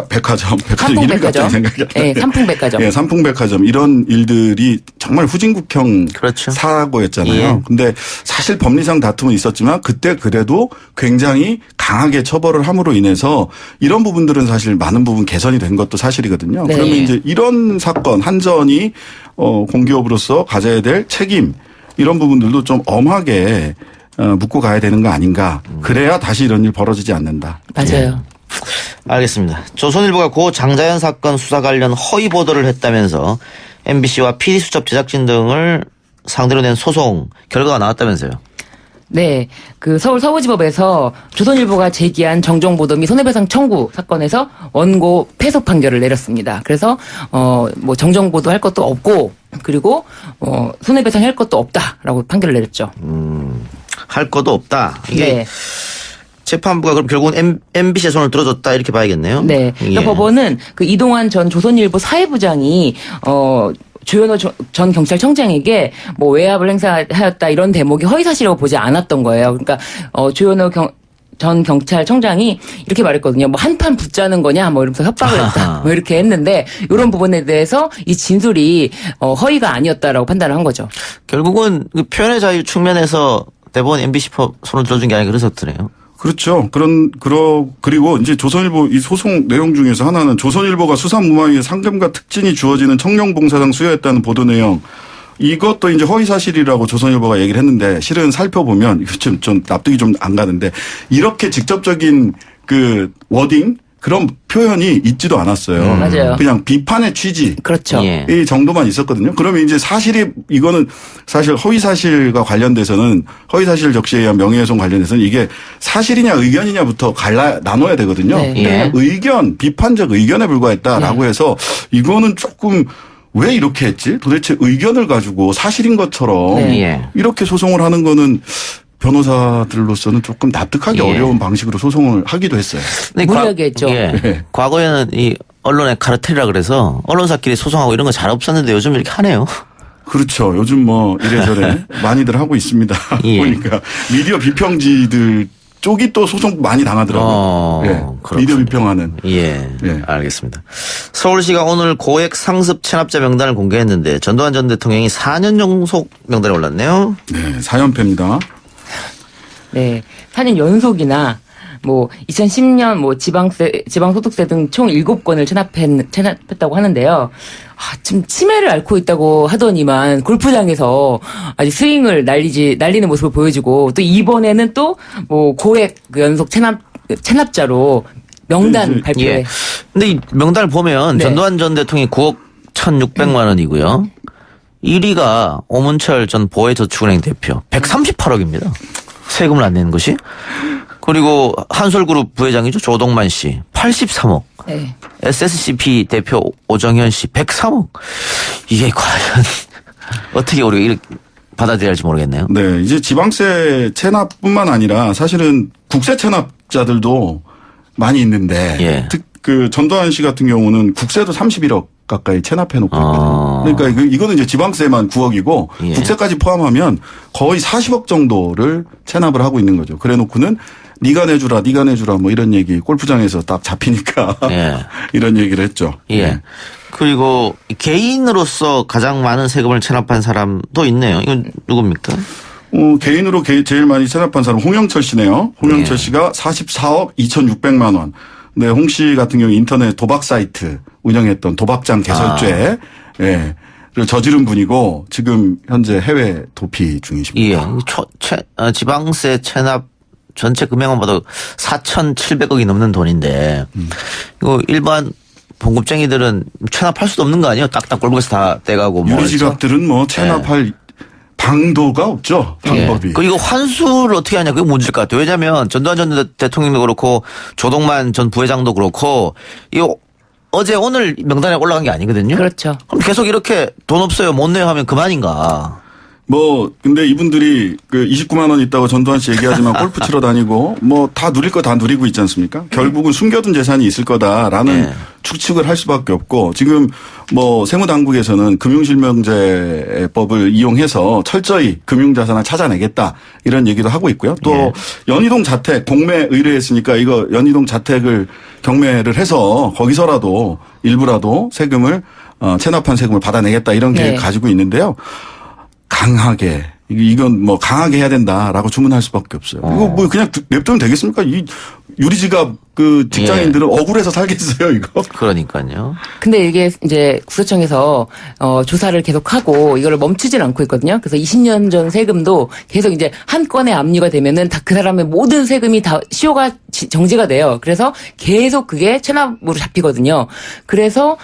백화점 이름이 갑자기 생각이 안 나요. 네, 삼풍백화점. 예, 삼풍백화점 이런 일들이 정말 후진국형 그렇죠. 사고였잖아요. 예. 근데 사실 법리상 다툼은 있었지만 그때 그래도 굉장히 강하게 처벌을 함으로 인해서 이런 부분들은 사실 많은 부분 개선이 된 것도 사실이거든요. 네. 그러면 이제 이런 사건 한전이 공기업으로서 가져야 될 책임 이런 부분들도 좀 엄하게 묻고 가야 되는 거 아닌가. 그래야 다시 이런 일 벌어지지 않는다. 맞아요. 알겠습니다. 조선일보가 고 장자연 사건 수사 관련 허위 보도를 했다면서 MBC와 PD수첩 제작진 등을 상대로 낸 소송 결과가 나왔다면서요. 네. 그 서울 서부지법에서 조선일보가 제기한 정정보도 및 손해배상 청구 사건에서 원고 패소 판결을 내렸습니다. 그래서 뭐 정정보도 할 것도 없고 그리고 손해배상 할 것도 없다라고 판결을 내렸죠. 할 것도 없다. 이게 네. 재판부가 그럼 결국은 MBC의 손을 들어줬다 이렇게 봐야겠네요. 네. 그러니까 예. 법원은 그 이동환 전 조선일보 사회부장이 조현호 전 경찰청장에게 뭐 외압을 행사하였다 이런 대목이 허위사실이라고 보지 않았던 거예요. 그러니까 조현호 전 경찰청장이 이렇게 말했거든요. 뭐 한판 붙자는 거냐 뭐 이러면서 협박을 했다. 뭐 이렇게 했는데 이런 부분에 대해서 이 진술이 허위가 아니었다라고 판단을 한 거죠. 결국은 그 표현의 자유 측면에서 대법원 MBC 손을 들어준 게 아니라 그래서 그래요. 그렇죠. 그리고 이제 조선일보 이 소송 내용 중에서 하나는 조선일보가 수사무망의 상금과 특진이 주어지는 청룡봉사장 수여했다는 보도 내용. 이것도 이제 허위사실이라고 조선일보가 얘기를 했는데 실은 살펴보면 이거 좀 납득이 좀 안 가는데 이렇게 직접적인 그 워딩 그런 표현이 있지도 않았어요. 맞아요. 그냥 비판의 취지. 그렇죠. 예. 이 정도만 있었거든요. 그러면 이제 이거는 사실 허위사실과 관련돼서는 허위사실 적시에 의한 명예훼손 관련해서는 이게 사실이냐 의견이냐부터 나눠야 되거든요. 네. 근데 그냥 비판적 의견에 불과했다라고 해서 이거는 조금 왜 이렇게 했지? 도대체 의견을 가지고 사실인 것처럼 네. 이렇게 소송을 하는 거는 변호사들로서는 조금 납득하기 예. 어려운 방식으로 소송을 하기도 했어요. 근데 무리하게 했죠. 예. 과거에는 이 언론의 카르텔이라 그래서 언론사끼리 소송하고 이런 거 잘 없었는데 요즘 이렇게 하네요. 그렇죠. 요즘 뭐 이래저래 많이들 하고 있습니다. 예. 보니까 미디어 비평지들 쪽이 또 소송 많이 당하더라고요. 예. 그렇군요. 미디어 비평하는. 예. 예. 알겠습니다. 서울시가 오늘 고액 상습 체납자 명단을 공개했는데 전두환 전 대통령이 4년 연속 명단에 올랐네요. 네, 4연패입니다. 네. 4년 연속이나 뭐 2010년 뭐 지방소득세 등 총 7건을 체납했다고 하는데요. 좀 치매를 앓고 있다고 하더니만 골프장에서 아주 스윙을 날리는 모습을 보여주고 또 이번에는 또 뭐 고액 그 연속 체납자로 명단 발표해. 예. 근데 이 명단을 보면 네. 전두환 전 대통령이 9억 1,600만 원이고요. 1위가 오문철 전 보혜저축은행 대표 138억입니다. 세금을 안 내는 것이. 그리고 한솔그룹 부회장이죠. 조동만 씨 83억. 네. SSCP 대표 오정현 씨 103억. 이게 과연 어떻게 우리가 이렇게 받아들여야 할지 모르겠네요. 네, 이제 지방세 체납뿐만 아니라 사실은 국세 체납자들도 많이 있는데 예. 그 전두환 씨 같은 경우는 국세도 31억 가까이 체납해 놓고 있거든요. 그러니까 이거는 이제 지방세만 9억이고 예. 국세까지 포함하면 거의 40억 정도를 체납을 하고 있는 거죠. 그래 놓고는 네가 내주라 뭐 이런 얘기 골프장에서 딱 잡히니까 예. 이런 얘기를 했죠. 예. 그리고 개인으로서 가장 많은 세금을 체납한 사람도 있네요. 이건 누굽니까? 개인으로 제일 많이 체납한 사람 홍영철 씨네요. 홍영철 예. 씨가 44억 2,600만 원. 네, 홍 씨 같은 경우 인터넷 도박 사이트 운영했던 도박장 개설죄 를 저지른 분이고 지금 현재 해외 도피 중이십니다. 예. 지방세 체납 전체 금액만 봐도 4,700억이 넘는 돈인데 이거 일반 봉급쟁이들은 체납할 수도 없는 거 아니에요? 딱딱 골목에서 다 떼가고 뭐. 유리지갑들은 뭐 체납할 방도가 없죠. 방법이. 예. 그리고 환수를 어떻게 하냐 그게 문제일 것 같아요. 왜냐하면 전두환 전 대통령도 그렇고 조동만 전 부회장도 그렇고 이거 어제 오늘 명단에 올라간 게 아니거든요. 그렇죠. 그럼 계속 이렇게 돈 없어요 못 내요 하면 그만인가. 근데 이분들이 그 29만 원 있다고 전두환 씨 얘기하지만 골프 치러 다니고 뭐 다 누릴 거 다 누리고 있지 않습니까? 결국은 숨겨둔 재산이 있을 거다라는 추측을 할 수밖에 없고 지금 뭐 세무당국에서는 금융실명제법을 이용해서 철저히 금융자산을 찾아내겠다 이런 얘기도 하고 있고요. 또 연희동 자택 공매 의뢰했으니까 이거 연희동 자택을 경매를 해서 거기서라도 일부라도 세금을 체납한 세금을 받아내겠다 이런 계획을 가지고 있는데요. 강하게 이건 뭐 강하게 해야 된다라고 주문할 수밖에 없어요. 이거 뭐 그냥 냅두면 되겠습니까? 이 유리지갑 그 직장인들은 억울해서 살겠어요, 이거. 그러니까요. 근데 이게 이제 국세청에서 조사를 계속하고 이거를 멈추진 않고 있거든요. 그래서 20년 전 세금도 계속 이제 한 건에 압류가 되면은 다 그 사람의 모든 세금이 다 시효가 정지가 돼요. 그래서 계속 그게 체납으로 잡히거든요. 그래서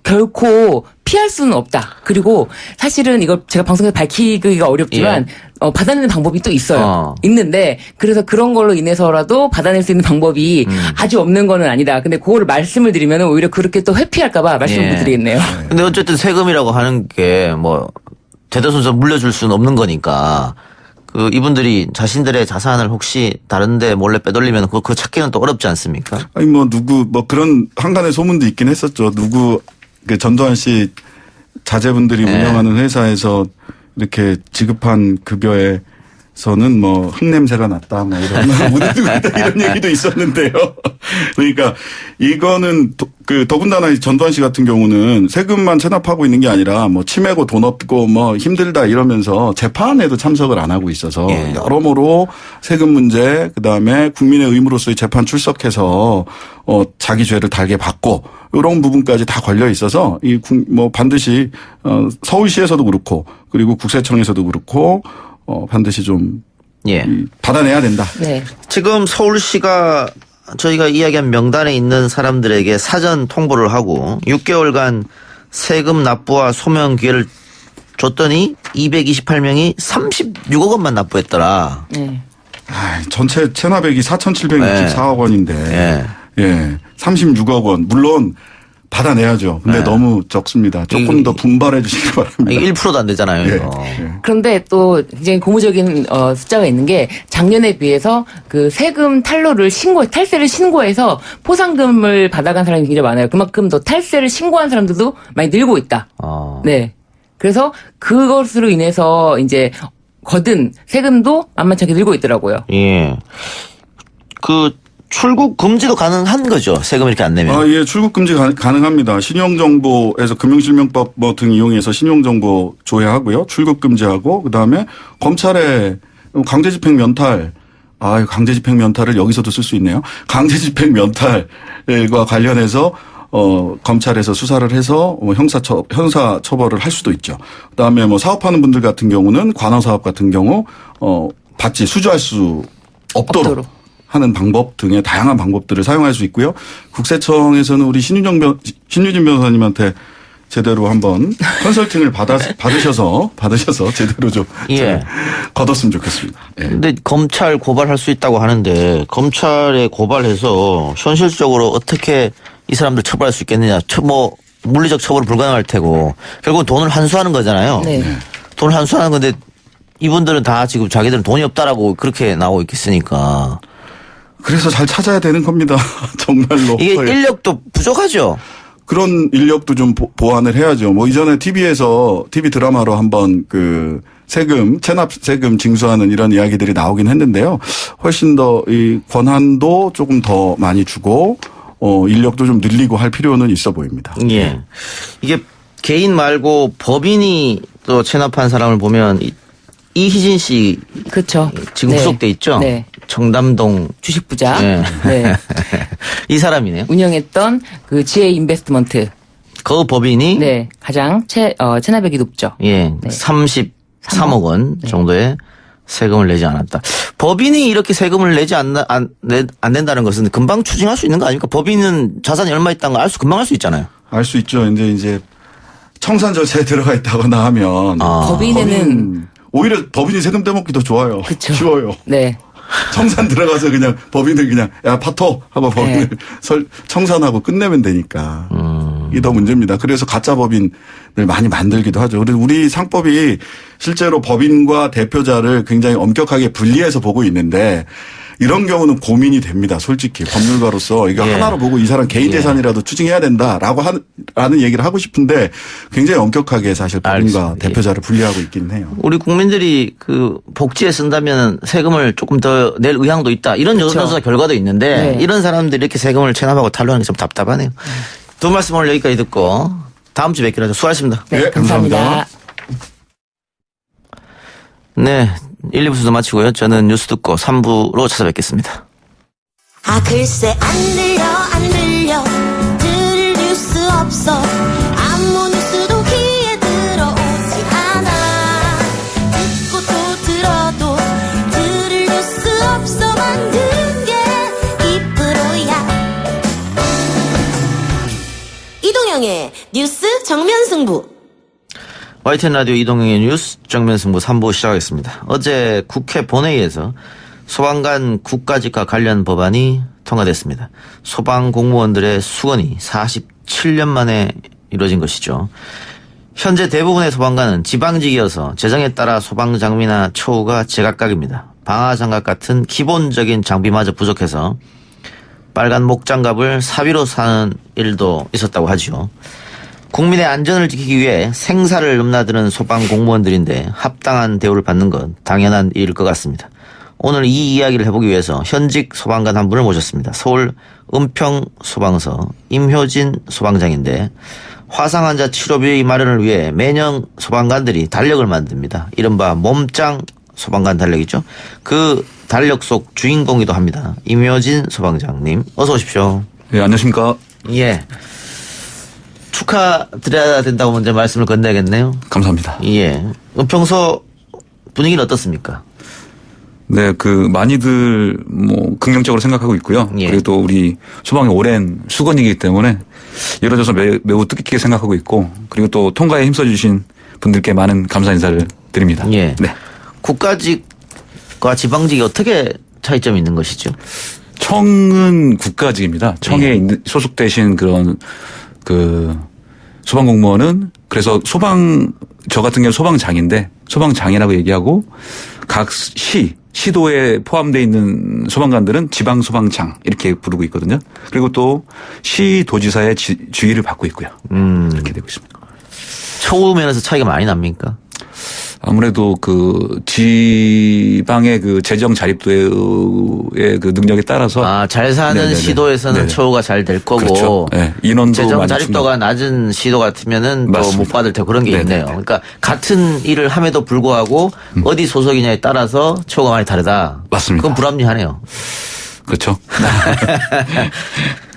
결코 피할 수는 없다. 그리고 사실은 이걸 제가 방송에서 밝히기가 어렵지만 받아내는 방법이 또 있어요. 있는데 그래서 그런 걸로 인해서라도 받아낼 수 있는 방법이 아주 없는 거는 아니다. 근데 그거를 말씀을 드리면 오히려 그렇게 또 회피할까 봐 말씀을 못 드리겠네요. 근데 어쨌든 세금이라고 하는 게 뭐 대대손손 물려줄 수는 없는 거니까 그 이분들이 자신들의 자산을 혹시 다른데 몰래 빼돌리면 그거 찾기는 또 어렵지 않습니까? 아니 뭐 그런 한간의 소문도 있긴 했었죠. 그 전두환 씨 자제분들이 운영하는 회사에서 이렇게 지급한 급여에서는 뭐 흙냄새가 났다, 뭐 이런 묻어두고 있다 이런 얘기도 있었는데요. 그러니까 이거는 더군다나 전두환 씨 같은 경우는 세금만 체납하고 있는 게 아니라 뭐 치매고 돈 없고 뭐 힘들다 이러면서 재판에도 참석을 안 하고 있어서 여러모로 세금 문제 그다음에 국민의 의무로서의 재판 출석해서 자기 죄를 달게 받고 이런 부분까지 다 걸려 있어서 뭐 반드시 서울시에서도 그렇고 그리고 국세청에서도 그렇고 반드시 좀 받아내야 된다. 네. 지금 서울시가 저희가 이야기한 명단에 있는 사람들에게 사전 통보를 하고 6개월간 세금 납부와 소명 기회를 줬더니 228명이 36억 원만 납부했더라. 전체 체납액이 4,764억 원인데 36억 원. 물론 받아내야죠. 근데 너무 적습니다. 조금 더 분발해 주시기 바랍니다. 1%도 안 되잖아요. 이거. 그런데 또 굉장히 고무적인 숫자가 있는 게 작년에 비해서 그 세금 탈세를 신고해서 포상금을 받아간 사람이 굉장히 많아요. 그만큼 더 탈세를 신고한 사람들도 많이 늘고 있다. 네. 그래서 그것으로 인해서 이제 거둔 세금도 만만치 않게 늘고 있더라고요. 예. 그 출국 금지도 가능한 거죠. 세금 이렇게 안 내면. 예, 출국 금지 가능합니다. 신용정보에서 금융실명법 뭐 등 이용해서 신용정보 조회하고요. 출국 금지하고 그다음에 검찰에 강제집행 면탈 강제집행 면탈을 여기서도 쓸 수 있네요. 강제집행 면탈과 관련해서 검찰에서 수사를 해서 형사 처벌을 할 수도 있죠. 그다음에 뭐 사업하는 분들 같은 경우는 관화 사업 같은 경우 수주할 수 없도록 하는 방법 등의 다양한 방법들을 사용할 수 있고요. 국세청에서는 우리 신유진 변호사님한테 제대로 한번 컨설팅을 받으셔서 제대로 좀 거뒀으면 좋겠습니다. 예. 근데 검찰 고발할 수 있다고 하는데 검찰에 고발해서 현실적으로 어떻게 이 사람들 처벌할 수 있겠느냐. 뭐 물리적 처벌은 불가능할 테고 결국은 돈을 환수하는 거잖아요. 네. 돈을 환수하는 건데 이분들은 다 지금 자기들은 돈이 없다라고 그렇게 나오고 있겠으니까. 그래서 잘 찾아야 되는 겁니다. 정말로. 이게 인력도 부족하죠. 그런 인력도 좀 보완을 해야죠. 뭐 이전에 TV 드라마로 한번 그 체납 세금 징수하는 이런 이야기들이 나오긴 했는데요. 훨씬 더 이 권한도 조금 더 많이 주고 인력도 좀 늘리고 할 필요는 있어 보입니다. 예. 이게 개인 말고 법인이 또 체납한 사람을 보면 이희진 씨. 그렇죠. 지금 구속돼 있죠. 네. 청담동 주식 부자. 네. 네. 이 사람이네요. 운영했던 그 지혜 인베스트먼트. 그 법인이 네. 가장 체납액이 높죠. 예. 네. 33억 원 정도의 세금을 내지 않았다. 법인이 이렇게 세금을 내지 안 낸다는 것은 금방 추징할 수 있는 거 아닙니까? 법인은 자산이 얼마 있다는 걸 금방 알 수 있잖아요. 알 수 있죠. 이제 청산 절차에 들어가 있다거나 하면 법인에는 오히려 법인이 세금 떼먹기도 좋아요. 그쵸. 쉬워요. 네. 청산 들어가서 그냥 법인을 그냥 파토 하고 법인을 청산하고 끝내면 되니까. 이게 더 문제입니다. 그래서 가짜 법인을 많이 만들기도 하죠. 그래서 우리 상법이 실제로 법인과 대표자를 굉장히 엄격하게 분리해서 보고 있는데 이런 경우는 고민이 됩니다. 솔직히 법률가로서 이거 하나로 보고 이 사람 개인 재산이라도 추징해야 된다라고 하는 얘기를 하고 싶은데 굉장히 엄격하게 사실 법인과 알겠습니다. 대표자를 분리하고 있기는 해요. 우리 국민들이 그 복지에 쓴다면 세금을 조금 더 낼 의향도 있다. 이런 여론조사 결과도 있는데 이런 사람들이 이렇게 세금을 체납하고 탈루하는 게 좀 답답하네요. 두 말씀 오늘 여기까지 듣고 다음 주에 뵙기로 하죠. 수고하셨습니다. 네, 감사합니다. 네. 1, 2부도 마치고요. 저는 뉴스 듣고 3부로 찾아뵙겠습니다. 글쎄 안 들려 들을 뉴스 없어 아무 뉴스도 귀에 들어오지 않아 듣고 또 들어도 들을 뉴스 없어 만든 게 2%야 이동영의 뉴스 정면승부 YTN 라디오 이동영의 뉴스 정면승부 3부 시작하겠습니다. 어제 국회 본회의에서 소방관 국가직과 관련 법안이 통과됐습니다. 소방 공무원들의 수건이 47년 만에 이루어진 것이죠. 현재 대부분의 소방관은 지방직이어서 재정에 따라 소방 장비나 처우가 제각각입니다. 방화장갑 같은 기본적인 장비마저 부족해서 빨간 목장갑을 사비로 사는 일도 있었다고 하죠. 국민의 안전을 지키기 위해 생사를 넘나드는 소방 공무원들인데 합당한 대우를 받는 건 당연한 일일 것 같습니다. 오늘 이 이야기를 해보기 위해서 현직 소방관 한 분을 모셨습니다. 서울 은평소방서 임효진 소방장인데 화상 환자 치료비 마련을 위해 매년 소방관들이 달력을 만듭니다. 이른바 몸짱 소방관 달력이죠. 그 달력 속 주인공이기도 합니다. 임효진 소방장님 어서 오십시오. 네, 안녕하십니까. 예. 축하드려야 된다고 먼저 말씀을 건네야겠네요. 감사합니다. 예. 은평소 분위기는 어떻습니까? 네, 많이들 긍정적으로 생각하고 있고요. 예. 그리고 또 우리 소방의 오랜 수건이기 때문에 이뤄져서 매우 뜻깊게 생각하고 있고 그리고 또 통과에 힘써주신 분들께 많은 감사 인사를 드립니다. 예. 네. 국가직과 지방직이 어떻게 차이점이 있는 것이죠? 청은 국가직입니다. 청에 소속되신 그런 소방 공무원은 그래서 저 같은 경우는 소방장인데 소방장이라고 얘기하고 각 시도에 포함되어 있는 소방관들은 지방소방장 이렇게 부르고 있거든요. 그리고 또 시도지사의 주의를 받고 있고요. 이렇게 되고 있습니다. 처우 면에서 차이가 많이 납니까? 아무래도 그 지방의 그 재정 자립도의 그 능력에 따라서 잘 사는 네네네. 시도에서는 네네. 처우가 잘 될 거고 그렇죠. 네. 인원도 재정 많이 자립도가 낮은 시도 같으면은 또 맞습니다. 못 받을 테 그런 게 네네. 있네요. 그러니까 같은 일을 함에도 불구하고 어디 소속이냐에 따라서 처우가 많이 다르다. 맞습니다. 그건 불합리하네요. 그렇죠.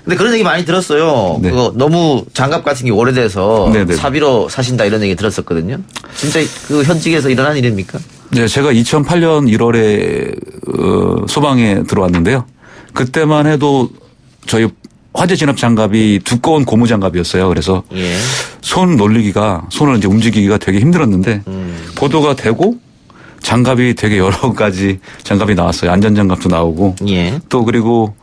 근데 그런 얘기 많이 들었어요. 네. 그거 너무 장갑 같은 게 오래돼서 네네. 사비로 사신다 이런 얘기 들었었거든요. 진짜 그 현직에서 일어난 일입니까? 네, 제가 2008년 1월에 소방에 들어왔는데요. 그때만 해도 저희 화재 진압 장갑이 두꺼운 고무 장갑이었어요. 그래서 예. 손을 이제 움직이기가 되게 힘들었는데 보도가 되고 장갑이 되게 여러 가지 장갑이 나왔어요. 안전장갑도 나오고 예. 또 그리고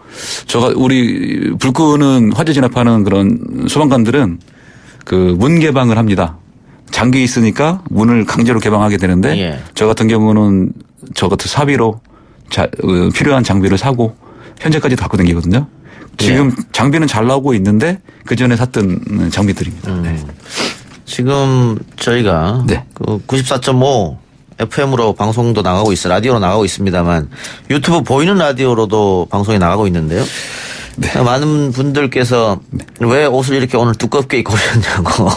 우리 불 끄는 화재 진압하는 그런 소방관들은 그 문 개방을 합니다. 잠겨 있으니까 문을 강제로 개방하게 되는데 예. 저 같은 경우는 저 같은 사비로 필요한 장비를 사고 현재까지 갖고 다니거든요. 지금 장비는 잘 나오고 있는데 그 전에 샀던 장비들입니다. 네. 지금 저희가 네. 그 94.5 FM으로 방송도 나가고 있어 라디오로 나가고 있습니다만 유튜브 보이는 라디오로도 방송이 나가고 있는데요. 네. 많은 분들께서 왜 옷을 이렇게 오늘 두껍게 입고 오셨냐고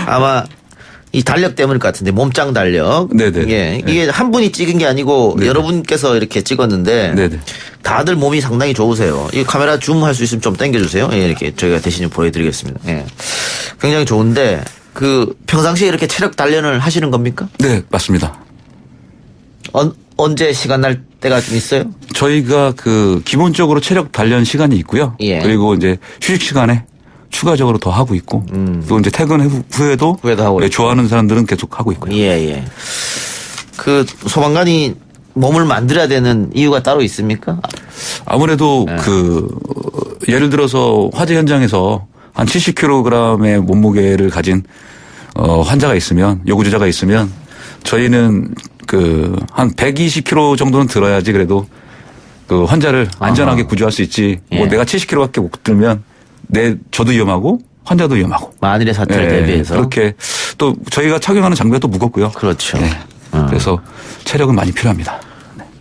아마 이 달력 때문일 것 같은데 몸짱 달력. 네네. 예. 이게 한 분이 찍은 게 아니고 네네. 여러분께서 이렇게 찍었는데 네네. 다들 몸이 상당히 좋으세요. 이 카메라 줌할 수 있으면 좀 당겨주세요. 예, 이렇게 저희가 대신 보여드리겠습니다. 예. 굉장히 좋은데 그 평상시에 이렇게 체력 단련을 하시는 겁니까? 네, 맞습니다. 언제 시간 날 때가 좀 있어요? 저희가 그 기본적으로 체력 단련 시간이 있고요. 예. 그리고 이제 휴식 시간에 추가적으로 더 하고 있고 또 이제 퇴근 후에도 하고 있고. 좋아하는 사람들은 계속 하고 있고요. 예, 예. 그 소방관이 몸을 만들어야 되는 이유가 따로 있습니까? 아무래도 예를 들어서 화재 현장에서 한 70kg의 몸무게를 가진 환자가 있으면 요구자가 있으면 저희는 한 120kg 정도는 들어야지 그래도 그 환자를 안전하게 구조할 수 있지. 뭐 내가 70kg밖에 못 들면 저도 위험하고 환자도 위험하고. 만일의 사태를 대비해서. 그렇게 또 저희가 착용하는 장비가 또 무겁고요. 그렇죠. 네. 그래서 체력은 많이 필요합니다.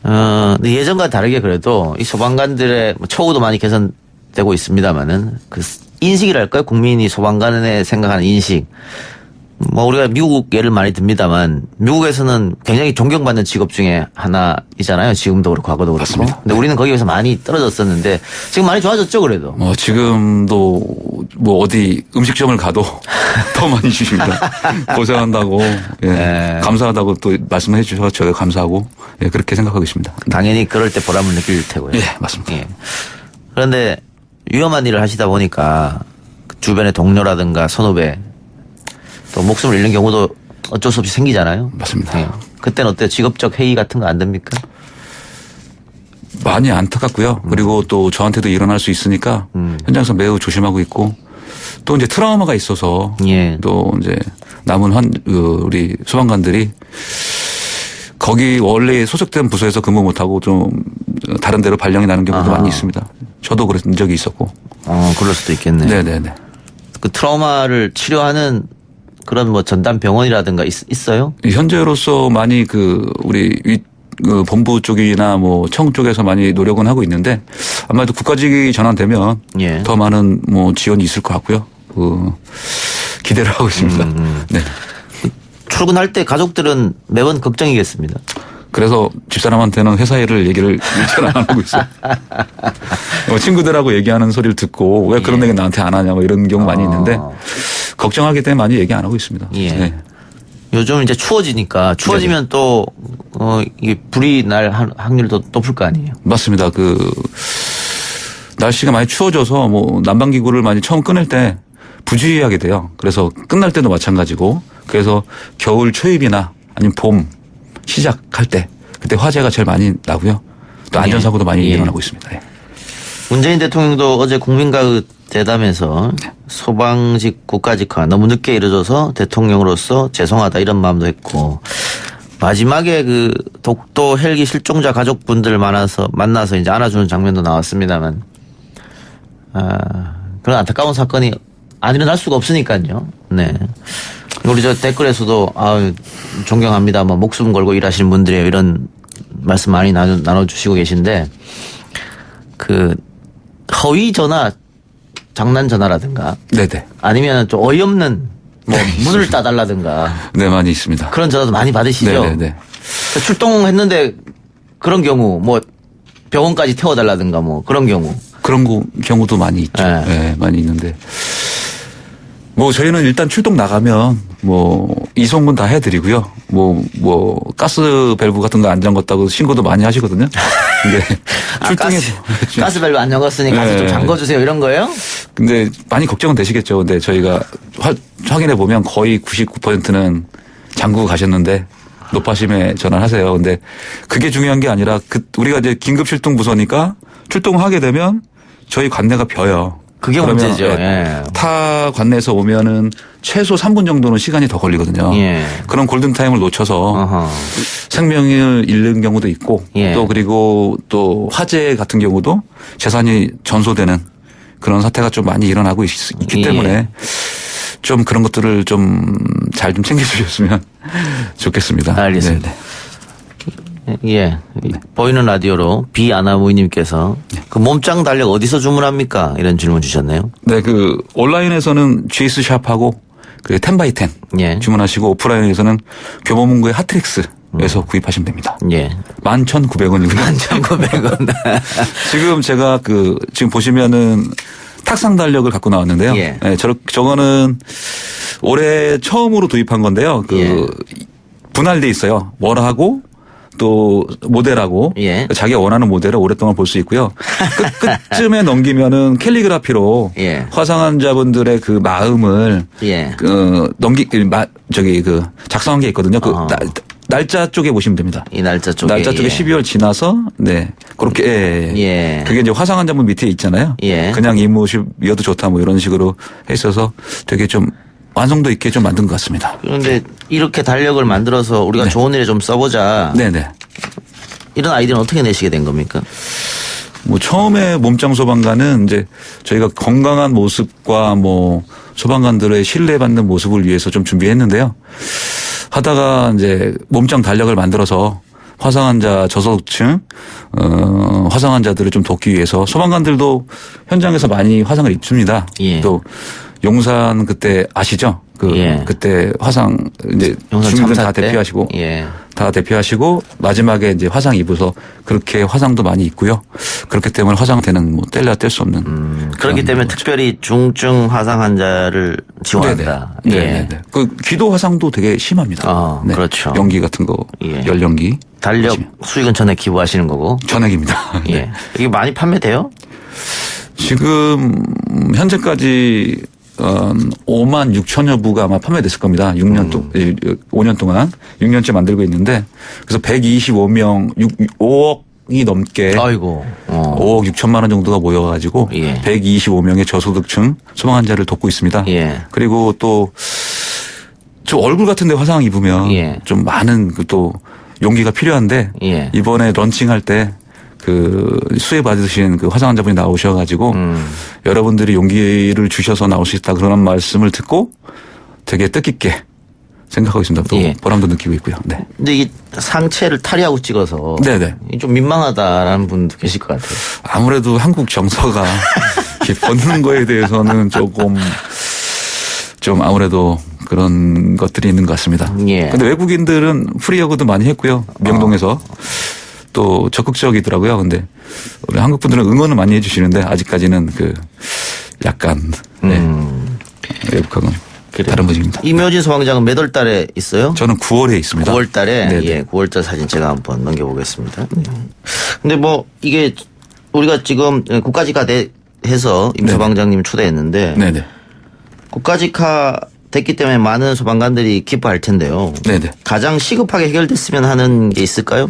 근데 예전과 다르게 그래도 이 소방관들의 처우도 많이 개선되고 있습니다만은 그 인식이랄까요? 국민이 소방관에 생각하는 인식. 뭐 우리가 미국 예를 많이 듭니다만 미국에서는 굉장히 존경받는 직업 중에 하나이잖아요. 지금도 그렇고 과거도 그렇고. 맞습니다. 근데 우리는 거기에서 많이 떨어졌었는데 지금 많이 좋아졌죠, 그래도. 지금도 뭐 어디 음식점을 가도 더 많이 주십니다. 고생한다고, 감사하다고 또 말씀해 주셔서 저희가 감사하고, 그렇게 생각하고 있습니다. 당연히 그럴 때 보람을 느낄 테고요. 예, 맞습니다. 예. 그런데 위험한 일을 하시다 보니까 주변의 동료라든가 선후배 또 목숨을 잃는 경우도 어쩔 수 없이 생기잖아요. 맞습니다. 예. 그때는 어때요? 직업적 해이 같은 거 안 됩니까? 많이 안타깝고요. 그리고 또 저한테도 일어날 수 있으니까 현장에서 매우 조심하고 있고 또 이제 트라우마가 있어서 또 이제 남은 우리 소방관들이 거기 원래 소속된 부서에서 근무 못하고 좀 다른 데로 발령이 나는 경우도 많이 있습니다. 저도 그런 적이 있었고. 그럴 수도 있겠네요. 네네네. 그 트라우마를 치료하는 그런 뭐 전담 병원이라든가 있어요? 현재로서 많이 우리 본부 쪽이나 뭐 청 쪽에서 많이 노력은 하고 있는데 아마도 국가직이 전환되면 더 많은 뭐 지원이 있을 것 같고요. 기대를 하고 있습니다. 네. 출근할 때 가족들은 매번 걱정이겠습니다. 그래서 집사람한테는 회사 일을 얘기를 잘 안 하고 있어요. 친구들하고 얘기하는 소리를 듣고 왜 그런 얘기 나한테 안 하냐 뭐 이런 경우 많이 있는데 걱정하기 때문에 많이 얘기 안 하고 있습니다. 네. 요즘 이제 추워지니까 추워지면 또 이게 불이 날 확률도 높을 거 아니에요. 맞습니다. 날씨가 많이 추워져서 뭐 난방기구를 많이 처음 끊을 때 부주의하게 돼요. 그래서 끝날 때도 마찬가지고 그래서 겨울 초입이나 아니면 봄 시작할 때 그때 화재가 제일 많이 나고요. 또 안전사고도 많이 일어나고 있습니다. 문재인 대통령도 어제 국민가의 대담에서 소방직 국가직화 너무 늦게 이뤄져서 대통령으로서 죄송하다 이런 마음도 했고 마지막에 그 독도 헬기 실종자 가족분들 만나서 이제 안아주는 장면도 나왔습니다만 그런 안타까운 사건이 안 일어날 수가 없으니까요. 네. 우리 저 댓글에서도 존경합니다. 뭐 목숨 걸고 일하시는 분들이에요. 이런 말씀 많이 나눠주시고 계신데 그 허위 전화, 장난 전화라든가. 네네. 아니면 좀 어이없는 뭐 문을 따달라든가. 네, 많이 있습니다. 그런 전화도 많이 받으시죠. 네네네. 출동했는데 그런 경우 뭐 병원까지 태워달라든가 뭐 그런 경우. 그런 경우도 많이 있죠. 네. 네, 많이 있는데. 뭐 저희는 일단 출동 나가면 뭐 이송은 다 해드리고요. 뭐 가스 밸브 같은 거 안 잠궜다고 신고도 많이 하시거든요. 근데 출동해서 가스 밸브 안 잠궜으니 가스 좀 잠궈주세요 이런 거예요? 근데 많이 걱정은 되시겠죠. 근데 저희가 확인해 보면 거의 99%는 잠그고 가셨는데 노파심에 전화를 하세요. 근데 그게 중요한 게 아니라 우리가 이제 긴급 출동 부서니까 출동하게 되면 저희 관내가 벼요. 그게 문제죠. 예. 타 관내에서 오면은 최소 3분 정도는 시간이 더 걸리거든요. 예. 그런 골든타임을 놓쳐서 생명을 잃는 경우도 있고 예. 또 그리고 또 화재 같은 경우도 재산이 전소되는 그런 사태가 좀 많이 일어나고 있기 예. 때문에 좀 그런 것들을 좀 잘 좀 챙겨주셨으면 좋겠습니다. 알겠습니다. 네네. 예. 보이는 라디오로 비아나무이님께서 그 몸짱 달력 어디서 주문합니까? 이런 질문 주셨네요. 네, 온라인에서는 GS 샵하고 그 10x10 예. 주문하시고 오프라인에서는 교보문고의 하트릭스에서 구입하시면 됩니다. 예. 11,900원이고요. 11,900원. 지금 제가 지금 보시면은 탁상 달력을 갖고 나왔는데요. 예. 네, 저거는 올해 처음으로 도입한 건데요. 예. 분할돼 있어요. 월하고 또 모델하고 예. 자기가 원하는 모델을 오랫동안 볼 수 있고요. 끝쯤에 넘기면은 캘리그라피로 예. 화상 환자분들의 그 마음을 예. 작성한 게 있거든요. 날짜 쪽에 보시면 됩니다. 이 날짜 쪽에. 날짜 쪽에 예. 12월 지나서 그렇게 예. 그게 이제 화상 환자분 밑에 있잖아요. 예. 그냥 이 모습이어도 좋다 뭐 이런 식으로 했어서 되게 좀 완성도 있게 좀 만든 것 같습니다. 그런데 이렇게 달력을 만들어서 우리가 네. 좋은 일에 좀 써보자. 네네. 이런 아이디어는 어떻게 내시게 된 겁니까? 뭐 처음에 몸짱 소방관은 이제 저희가 건강한 모습과 뭐 소방관들의 신뢰받는 모습을 위해서 좀 준비했는데요. 하다가 이제 몸짱 달력을 만들어서 화상 환자 저소득층 화상 환자들을 좀 돕기 위해서 소방관들도 현장에서 많이 화상을 입습니다. 예. 또 용산 그때 아시죠? 예. 그때 화상 이제 용산 주민들 참사 다 때? 대피하시고 예. 다 대피하시고 마지막에 이제 화상 입어서 그렇게 화상도 많이 있고요. 그렇기 때문에 화상태는 뭐 뗄래야 뗄 수 없는. 그렇기 때문에 특별히 중증 화상 환자를 지원한다. 네네. 예. 네네. 귀도 화상도 되게 심합니다. 네. 그렇죠. 연기 같은 거, 예. 열연기. 달력 수익은 전액 기부하시는 거고. 전액입니다. 예. 네. 이게 많이 판매돼요? 지금 현재까지 5만 6천여 부가 아마 판매됐을 겁니다. 5년 동안 6년째 만들고 있는데 그래서 125명 5억이 넘게 아이고. 5억 6천만 원 정도가 모여가지고 예. 125명의 저소득층 소방 환자를 돕고 있습니다. 예. 그리고 또 저 얼굴 같은데 화상 입으면 예. 좀 많은 또 용기가 필요한데 예. 이번에 런칭할 때 수혜 받으신 화상 환자분이 나오셔가지고 여러분들이 용기를 주셔서 나올 수 있다 그런 말씀을 듣고 되게 뜻깊게 생각하고 있습니다. 또 예. 보람도 느끼고 있고요. 네. 근데 이 상체를 탈의하고 찍어서 네네. 좀 민망하다라는 분도 계실 것 같아요. 아무래도 한국 정서가 이렇게 벗는 거에 대해서는 조금 좀 아무래도 그런 것들이 있는 것 같습니다. 예. 근데 외국인들은 프리어그도 많이 했고요. 명동에서. 또 적극적이더라고요. 근데 우리 한국 분들은 응원을 많이 해주시는데 아직까지는 약간 외국하고는 다른 분입니다. 임효진 소방장은 몇 월 달에 있어요? 저는 9월에 있습니다. 9월 달에? 네네. 예, 9월 달 사진 제가 한번 넘겨보겠습니다. 근데 뭐 이게 우리가 지금 국가직화 해서 임 네네. 소방장님 초대했는데 네네. 국가직화 됐기 때문에 많은 소방관들이 기뻐할 텐데요. 네네. 가장 시급하게 해결됐으면 하는 게 있을까요?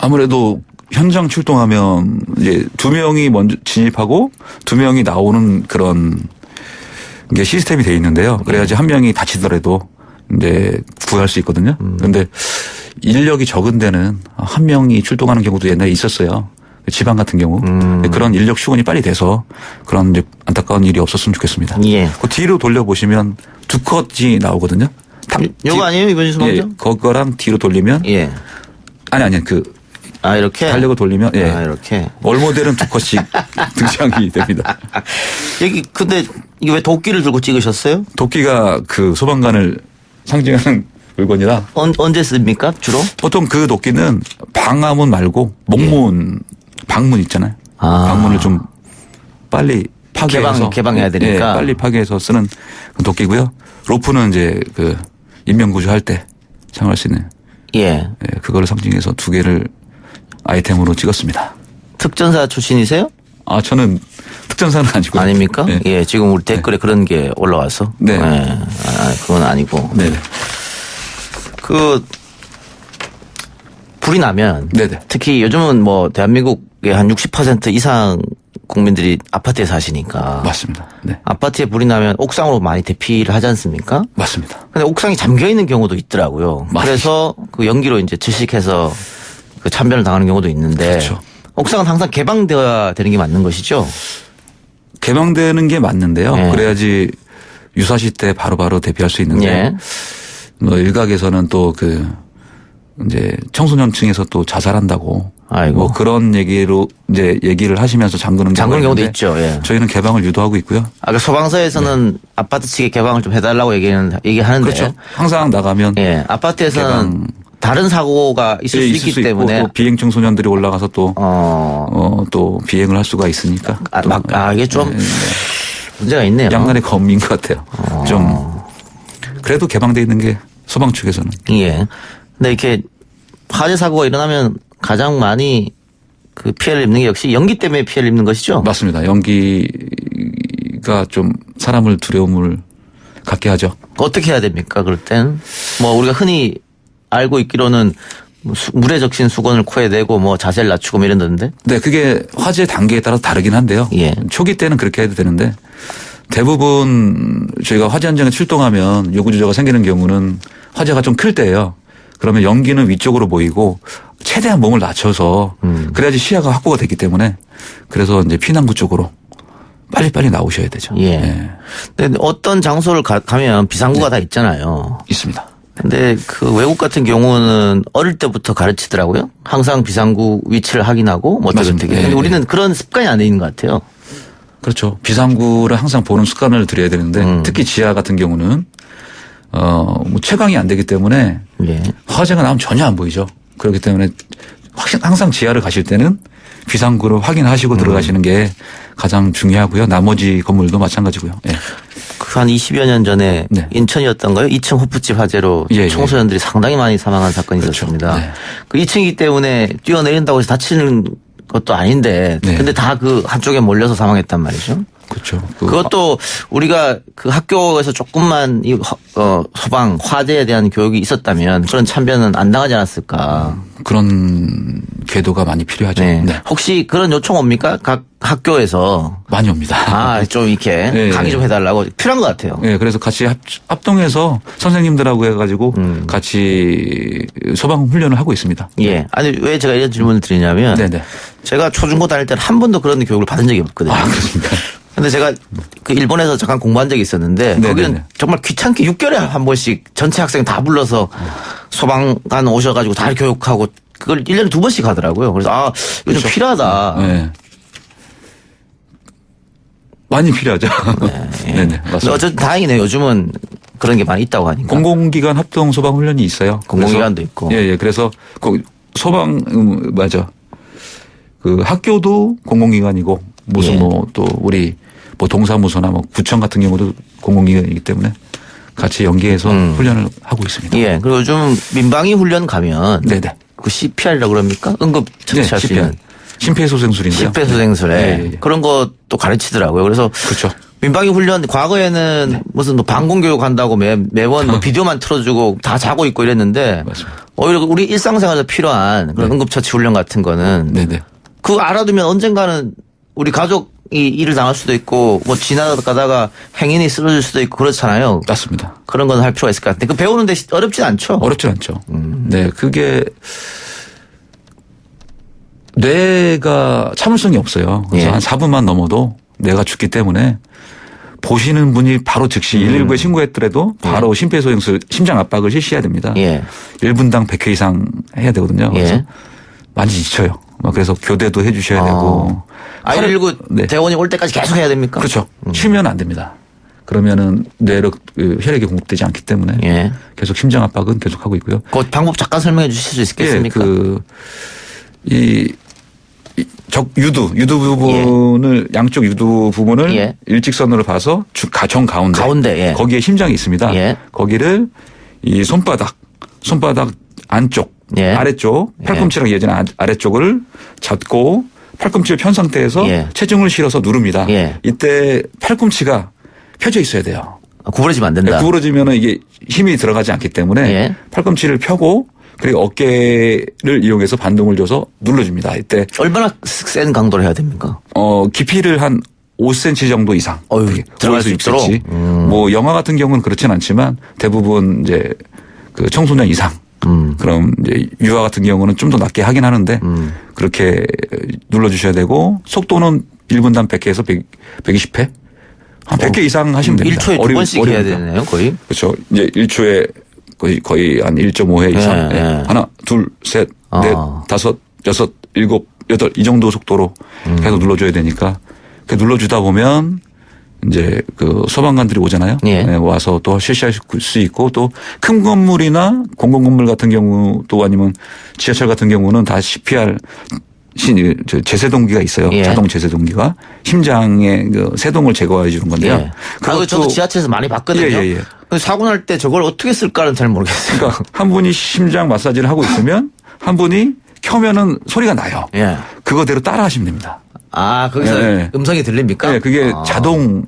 아무래도 현장 출동하면 이제 2명이 먼저 진입하고 2명이 나오는 그런 게 시스템이 돼 있는데요. 그래야지 한 명이 다치더라도 이제 구할 수 있거든요. 그런데 인력이 적은 데는 한 명이 출동하는 경우도 옛날에 있었어요. 지방 같은 경우 그런 인력 휴군이 빨리 돼서 그런 이제 안타까운 일이 없었으면 좋겠습니다. 예. 그 뒤로 돌려보시면 두 컷이 나오거든요. 요거 아니에요? 이번 소방장? 예, 그거랑 뒤로 돌리면 예. 아니 이렇게? 달력을 돌리면 예. 이렇게. 올모델은 두 컷씩 등장이 됩니다. 여기 근데 이게 왜 도끼를 들고 찍으셨어요? 도끼가 그 소방관을 상징하는 물건이라 언제 씁니까? 주로? 보통 그 도끼는 방화문 말고 목문 방문 있잖아요. 방문을 좀 빨리 파괴해서 개방해야 되니까. 예, 빨리 파괴해서 쓰는 도끼고요. 로프는 이제 그 인명구조할 때 사용할 수 있는 예. 그거를 상징해서 두 개를 아이템으로 찍었습니다. 특전사 출신이세요? 저는 특전사는 아니고요. 아닙니까? 네. 예, 지금 우리 댓글에 그런 게 올라와서. 네. 그건 아니고. 네. 불이 나면. 네네. 특히 요즘은 뭐 대한민국의 한 60% 이상 국민들이 아파트에 사시니까. 맞습니다. 네. 아파트에 불이 나면 옥상으로 많이 대피를 하지 않습니까? 맞습니다. 근데 옥상이 잠겨 있는 경우도 있더라고요. 맞습니다. 그래서 그 연기로 이제 질식해서 그 참변을 당하는 경우도 있는데. 그렇죠. 옥상은 항상 개방되어야 되는 게 맞는 것이죠? 개방되는 게 맞는데요. 예. 그래야지 유사시 때 바로바로 대피할 수 있는데. 예. 뭐 일각에서는 또 이제 청소년층에서 또 자살한다고. 아이고. 뭐 그런 얘기로 이제 얘기를 하시면서 잠그는 경우도 있죠. 예. 저희는 개방을 유도하고 있고요. 아까 소방서에서는 아파트 측에 개방을 좀 해달라고 얘기하는데. 그렇죠. 항상 나가면. 예. 아파트에서는 다른 사고가 있을 수 있기 때문에. 있고, 또 비행 청소년들이 올라가서 또 또 비행을 할 수가 있으니까. 이게 좀 문제가 있네요. 양날의 검인 것 같아요. 좀 그래도 개방돼 있는 게 소방 측에서는. 예. 근데 이렇게 화재 사고가 일어나면 가장 많이 그 피해를 입는 게 역시 연기 때문에 피해를 입는 것이죠? 맞습니다. 연기가 좀 사람을 두려움을 갖게 하죠. 어떻게 해야 됩니까? 그럴 땐? 뭐 우리가 흔히 알고 있기로는 물에 적신 수건을 코에 대고 뭐 자세를 낮추고 뭐 이런다는데? 네, 그게 화재 단계에 따라서 다르긴 한데요. 예. 초기 때는 그렇게 해도 되는데 대부분 저희가 화재 현장에 출동하면 요구조자가 생기는 경우는 화재가 좀 클 때예요. 그러면 연기는 위쪽으로 보이고 최대한 몸을 낮춰서 그래야지 시야가 확보가 되기 때문에 그래서 이제 피난구 쪽으로 빨리빨리 나오셔야 되죠. 예. 네. 근데 어떤 장소를 가면 비상구가 다 있잖아요. 있습니다. 근데 그 외국 같은 경우는 어릴 때부터 가르치더라고요. 항상 비상구 위치를 확인하고 뭐 어떻게. 맞습니다. 근데 우리는 그런 습관이 안 돼 있는 것 같아요. 그렇죠. 비상구를 항상 보는 습관을 들여야 되는데 특히 지하 같은 경우는 뭐 채광이 안 되기 때문에 예. 화재가 나오면 전혀 안 보이죠. 그렇기 때문에 항상 지하를 가실 때는 비상구를 확인하시고 들어가시는 게 가장 중요하고요. 나머지 건물도 마찬가지고요. 예. 한 20여 년 전에 네. 인천이었던가요? 2층 호프집 화재로 예, 청소년들이 상당히 많이 사망한 사건이 그렇죠. 있었습니다. 네. 그 2층이기 때문에 뛰어내린다고 해서 다치는 것도 아닌데 네. 근데 다 그 한쪽에 몰려서 사망했단 말이죠. 그렇죠. 그것도 우리가 그 학교에서 조금만 이 소방 화재에 대한 교육이 있었다면 그런 참변은 안 당하지 않았을까. 그런 궤도가 많이 필요하죠. 네. 네. 혹시 그런 요청 옵니까? 각 학교에서. 많이 옵니다. 좀 이렇게 네. 강의 좀 해달라고 필요한 것 같아요. 네, 그래서 같이 합동해서 선생님들하고 해가지고 같이 소방 훈련을 하고 있습니다. 예. 아니 왜 제가 이런 질문을 드리냐면 네네. 제가 초중고 다닐 때는 한 번도 그런 교육을 받은 적이 없거든요. 그렇습니까? 근데 제가 그 일본에서 잠깐 공부한 적이 있었는데 네네네. 거기는 정말 귀찮게 6개월에 한 번씩 전체 학생 다 불러서 소방관 오셔가지고 다 교육하고 그걸 1년에 2번씩 하더라고요. 그래서 이거 좀 필요하다. 네. 많이 필요하죠. 네네. 맞습니다. 어쨌든 다행이네요. 요즘은 그런 게 많이 있다고 하니까. 공공기관 합동 소방 훈련이 있어요. 공공기관도 있고. 예. 그래서 소방 맞아. 그 학교도 공공기관이고 무슨 예. 뭐 또 우리 뭐 동사무소나 뭐 구청 같은 경우도 공공기관이기 때문에 같이 연계해서 훈련을 하고 있습니다. 예. 그리고 요즘 민방위 훈련 가면 네네. 그 CPR이라고 그럽니까? 응급 처치할 수 있는. 심폐소생술인데요. 심폐소생술에 네. 그런 것도 가르치더라고요. 그래서 그렇죠. 민방위 훈련 과거에는 무슨 뭐 방공교육 한다고 매번 뭐 비디오만 틀어주고 다 자고 있고 이랬는데 맞습니다. 오히려 우리 일상생활에서 필요한 그런 응급처치 훈련 같은 거는 네네. 그거 알아두면 언젠가는 우리 가족이 일을 당할 수도 있고 뭐 지나가다가 행인이 쓰러질 수도 있고 그렇잖아요. 맞습니다. 그런 건 할 필요가 있을 것 같은데 그 배우는데 어렵진 않죠. 어렵진 않죠. 네, 그게 뇌가 참을성이 없어요. 그래서 예. 한 4분만 넘어도 뇌가 죽기 때문에 보시는 분이 바로 즉시 119에 신고했더라도 바로 심폐소생술 심장 압박을 실시해야 됩니다. 예. 1분당 100회 이상 해야 되거든요. 그래서 예. 많이 지쳐요. 그래서 교대도 해 주셔야 되고. 119 네. 대원이 올 때까지 계속 해야 됩니까? 그렇죠. 쉬면 안 됩니다. 그러면은 뇌로 혈액이 공급되지 않기 때문에 예. 계속 심장 압박은 계속 하고 있고요. 그 방법 잠깐 설명해 주실 수 있겠습니까? 유두 부분을 양쪽 유두 부분을 예. 일직선으로 봐서 정 가운데 예. 거기에 심장이 있습니다. 예. 거기를 이 손바닥 안쪽 예. 아래쪽 팔꿈치랑 이어지는 아래쪽을 잡고 팔꿈치를 편 상태에서 예. 체중을 실어서 누릅니다. 예. 이때 팔꿈치가 펴져 있어야 돼요. 구부러지면 안 된다. 구부러지면은 이게 힘이 들어가지 않기 때문에 예. 팔꿈치를 펴고 그리고 어깨를 이용해서 반동을 줘서 눌러줍니다. 이때 얼마나 센 강도를 해야 됩니까? 깊이를 한 5cm 정도 이상. 들어갈 수 있도록. 6cm. 뭐 영화 같은 경우는 그렇진 않지만 대부분 이제 그 청소년 이상. 그럼 이제 유아 같은 경우는 좀 더 낮게 하긴 하는데 그렇게 눌러주셔야 되고 속도는 1분당 100회에서 120회. 한 100개 이상 하시면 됩니다. 1초에 2번씩 해야 되네요, 거의. 그렇죠. 이제 1초에 거의 한 1.5회 이상. 예, 예. 하나, 둘, 셋, 넷, 다섯, 여섯, 일곱, 여덟 이 정도 속도로 계속 눌러줘야 되니까 그 눌러주다 보면 이제 그 소방관들이 오잖아요. 예. 네, 와서 또 실시할 수 있고 또 큰 건물이나 공공건물 같은 경우 또 아니면 지하철 같은 경우는 다 CPR 제세동기가 있어요. 예. 자동 제세동기가 심장의 그 세동을 제거해 주는 건데요. 예. 저도 지하철에서 많이 봤거든요. 예. 근데 사고 날 때 저걸 어떻게 쓸까는 잘 모르겠어요. 그러니까 한 분이 심장 마사지를 하고 있으면 한 분이 켜면은 소리가 나요. 예. 그거대로 따라 하시면 됩니다. 거기서 예. 음성이 들립니까? 네, 그게 자동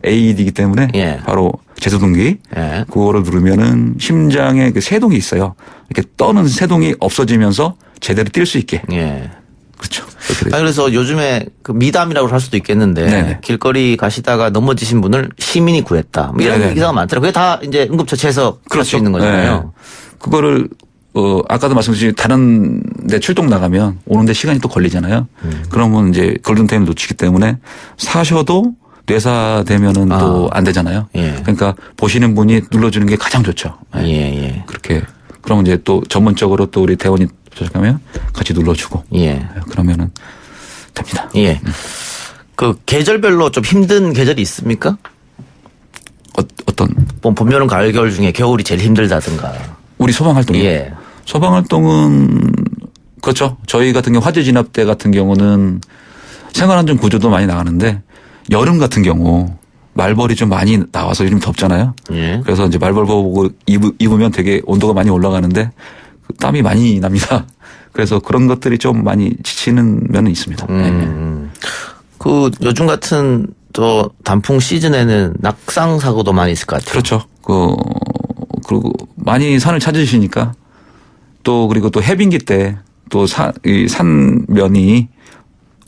AED이기 때문에 예. 바로 제세동기. 예. 그거를 누르면은 심장에 그 세동이 있어요. 이렇게 떠는 세동이 없어지면서 제대로 뛸 수 있게. 예. 그렇죠. 그래서 요즘에 그 미담이라고 할 수도 있겠는데 네네. 길거리 가시다가 넘어지신 분을 시민이 구했다. 뭐 이런 네네. 기사가 많더라고요. 그게 다 이제 응급처치해서 할 수 있는 거잖아요. 네. 그거를 아까도 말씀드린 다른 데 출동 나가면 오는데 시간이 또 걸리잖아요. 그러면 이제 골든타임을 놓치기 때문에 사셔도 뇌사되면은 또 안 되잖아요. 예. 그러니까 보시는 분이 눌러주는 게 가장 좋죠. 예. 그렇게 그러면 이제 또 전문적으로 또 우리 대원이 도착하면 같이 눌러주고. 예. 그러면은 됩니다. 예. 그 계절별로 좀 힘든 계절이 있습니까? 어떤? 뭐 봄, 여름, 가을, 겨울 중에 겨울이 제일 힘들다든가. 우리 소방활동이요? 예. 소방활동은 그렇죠. 저희 같은 경우 화재 진압대 같은 경우는 생활안전 구조도 많이 나가는데 여름 같은 경우 말벌이 좀 많이 나와서 요즘 덥잖아요. 예. 그래서 이제 말벌복 입으면 되게 온도가 많이 올라가는데 땀이 많이 납니다. 그래서 그런 것들이 좀 많이 지치는 면은 있습니다. 그 요즘 같은 또 단풍 시즌에는 낙상 사고도 많이 있을 것 같아요. 그렇죠. 그리고 많이 산을 찾으시니까 또 그리고 또 해빙기 때 또 이 산면이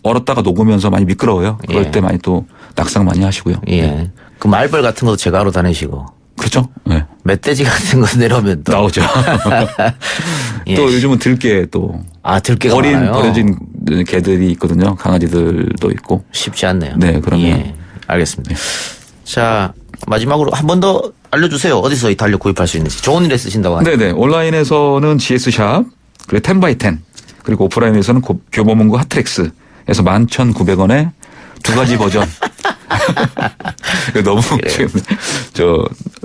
얼었다가 녹으면서 많이 미끄러워요. 그럴 예. 때 많이 또 낙상 많이 하시고요. 예. 네. 그 말벌 같은 것도 제거하러 다니시고. 그렇죠. 네. 멧돼지 같은 거 내려오면 또. 나오죠. 예. 또 요즘은 들개 또. 들개가 많아요. 버려진 개들이 있거든요. 강아지들도 있고. 쉽지 않네요. 네, 그러면. 예. 알겠습니다. 자, 마지막으로 한 번 더 알려주세요. 어디서 이 달력 구입할 수 있는지. 좋은 일에 쓰신다고 하네요. 네네. 온라인에서는 GS샵, 그리고 10x10, 그리고 오프라인에서는 교보문고 핫트랙스에서 11,900원에 두 가지 버전. 너무 지금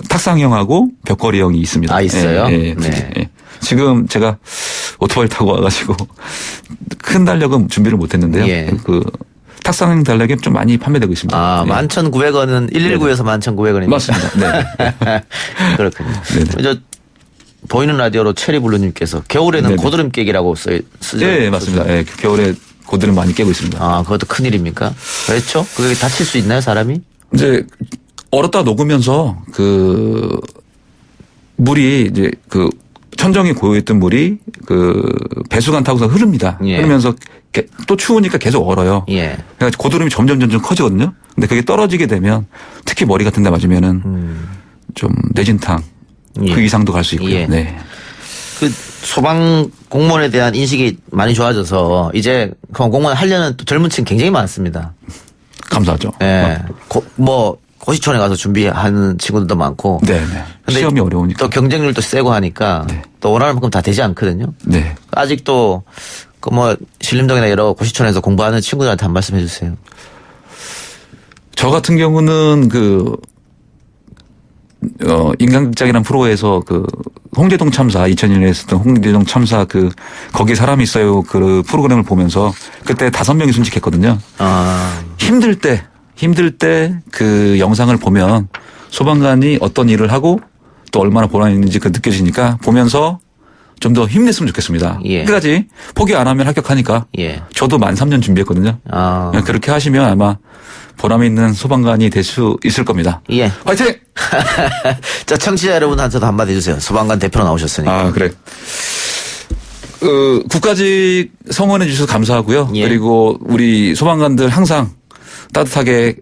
탁상형하고 벽걸이형이 있습니다. 있어요? 예. 네. 지금 제가 오토바이 타고 와가지고 큰 달력은 준비를 못했는데요. 예. 그 탁상형 달력이 좀 많이 판매되고 있습니다. 11,900원은 119에서 11,900원입니다. 맞습니다. 네. 그렇군요. 네네. 보이는 라디오로 체리블루님께서 겨울에는 네네. 고드름 깨기라고 쓰죠. 네, 맞습니다. 네, 겨울에 고드름 많이 깨고 있습니다. 그것도 큰일입니까? 그렇죠? 그게 다칠 수 있나요, 사람이? 이제 얼었다 녹으면서 그 물이 이제 그 천정에 고여있던 물이 그 배수관 타고서 흐릅니다. 예. 흐르면서 또 추우니까 계속 얼어요. 예. 그러니까 고드름이 점점 커지거든요. 근데 그게 떨어지게 되면 특히 머리 같은 데 맞으면은 좀 뇌진탕 예. 그 이상도 갈 수 있고요. 예. 네. 그 소방 공무원에 대한 인식이 많이 좋아져서 이제 공무원 하려는 또 젊은 층 굉장히 많습니다. 감사하죠. 예. 고시촌에 가서 준비하는 친구들도 많고. 네. 근데 시험이 어려우니까. 또 경쟁률도 세고 하니까 네. 또 원하는 만큼 다 되지 않거든요. 네. 아직도 신림동이나 여러 고시촌에서 공부하는 친구들한테 한 말씀 해주세요. 저 같은 경우는 인간극장이라는 프로에서 홍대동 참사 2001년에 했었던 홍대동 참사 거기에 사람이 있어요 그 프로그램을 보면서 그때 5명이 순직했거든요. 힘들 때 그 영상을 보면 소방관이 어떤 일을 하고 또 얼마나 보람이 있는지 느껴지니까 보면서 좀 더 힘냈으면 좋겠습니다. 예. 끝까지 포기 안 하면 합격하니까. 예. 저도 만 3년 준비했거든요. 그렇게 하시면 아마 보람이 있는 소방관이 될 수 있을 겁니다. 예. 화이팅! 자, 청취자 여러분한테도 한마디 해주세요. 소방관 대표로 나오셨으니까. 그래. 국가직 성원해 주셔서 감사하고요. 예. 그리고 우리 소방관들 항상 따뜻하게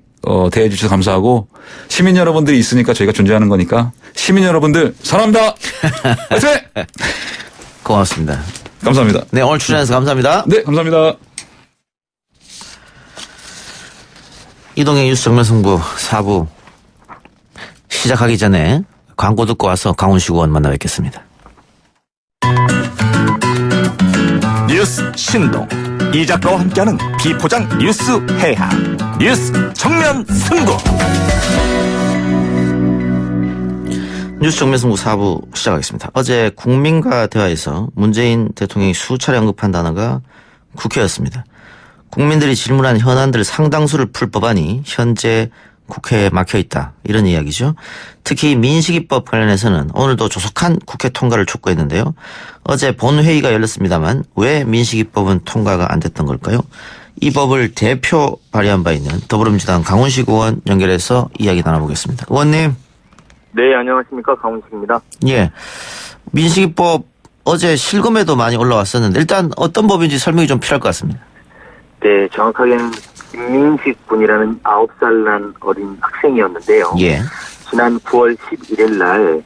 대해 주셔서 감사하고 시민 여러분들이 있으니까 저희가 존재하는 거니까 시민 여러분들 사랑합니다. 화이팅! 고맙습니다. 감사합니다. 네, 오늘 출연해서 감사합니다. 네, 감사합니다. 이동형 뉴스 정면승부 4부 시작하기 전에 광고 듣고 와서 강훈식 의원 만나 뵙겠습니다. 뉴스 신동 이 작가와 함께하는 비포장 뉴스 해학 뉴스 정면 승부. 뉴스 정면승부 4부 시작하겠습니다. 어제 국민과 대화에서 문재인 대통령이 수차례 언급한 단어가 국회였습니다. 국민들이 질문한 현안들 상당수를 풀 법안이 현재 국회에 막혀있다. 이런 이야기죠. 특히 민식이법 관련해서는 오늘도 조속한 국회 통과를 촉구했는데요. 어제 본회의가 열렸습니다만 왜 민식이법은 통과가 안 됐던 걸까요? 이 법을 대표 발의한 바 있는 더불어민주당 강훈식 의원 연결해서 이야기 나눠보겠습니다. 의원님. 네, 안녕하십니까. 강훈식입니다. 예. 민식이법 어제 실검에도 많이 올라왔었는데 일단 어떤 법인지 설명이 좀 필요할 것 같습니다. 네, 정확하게는 김민식 군이라는 9살 난 어린 학생이었는데요. 예. 지난 9월 11일 날,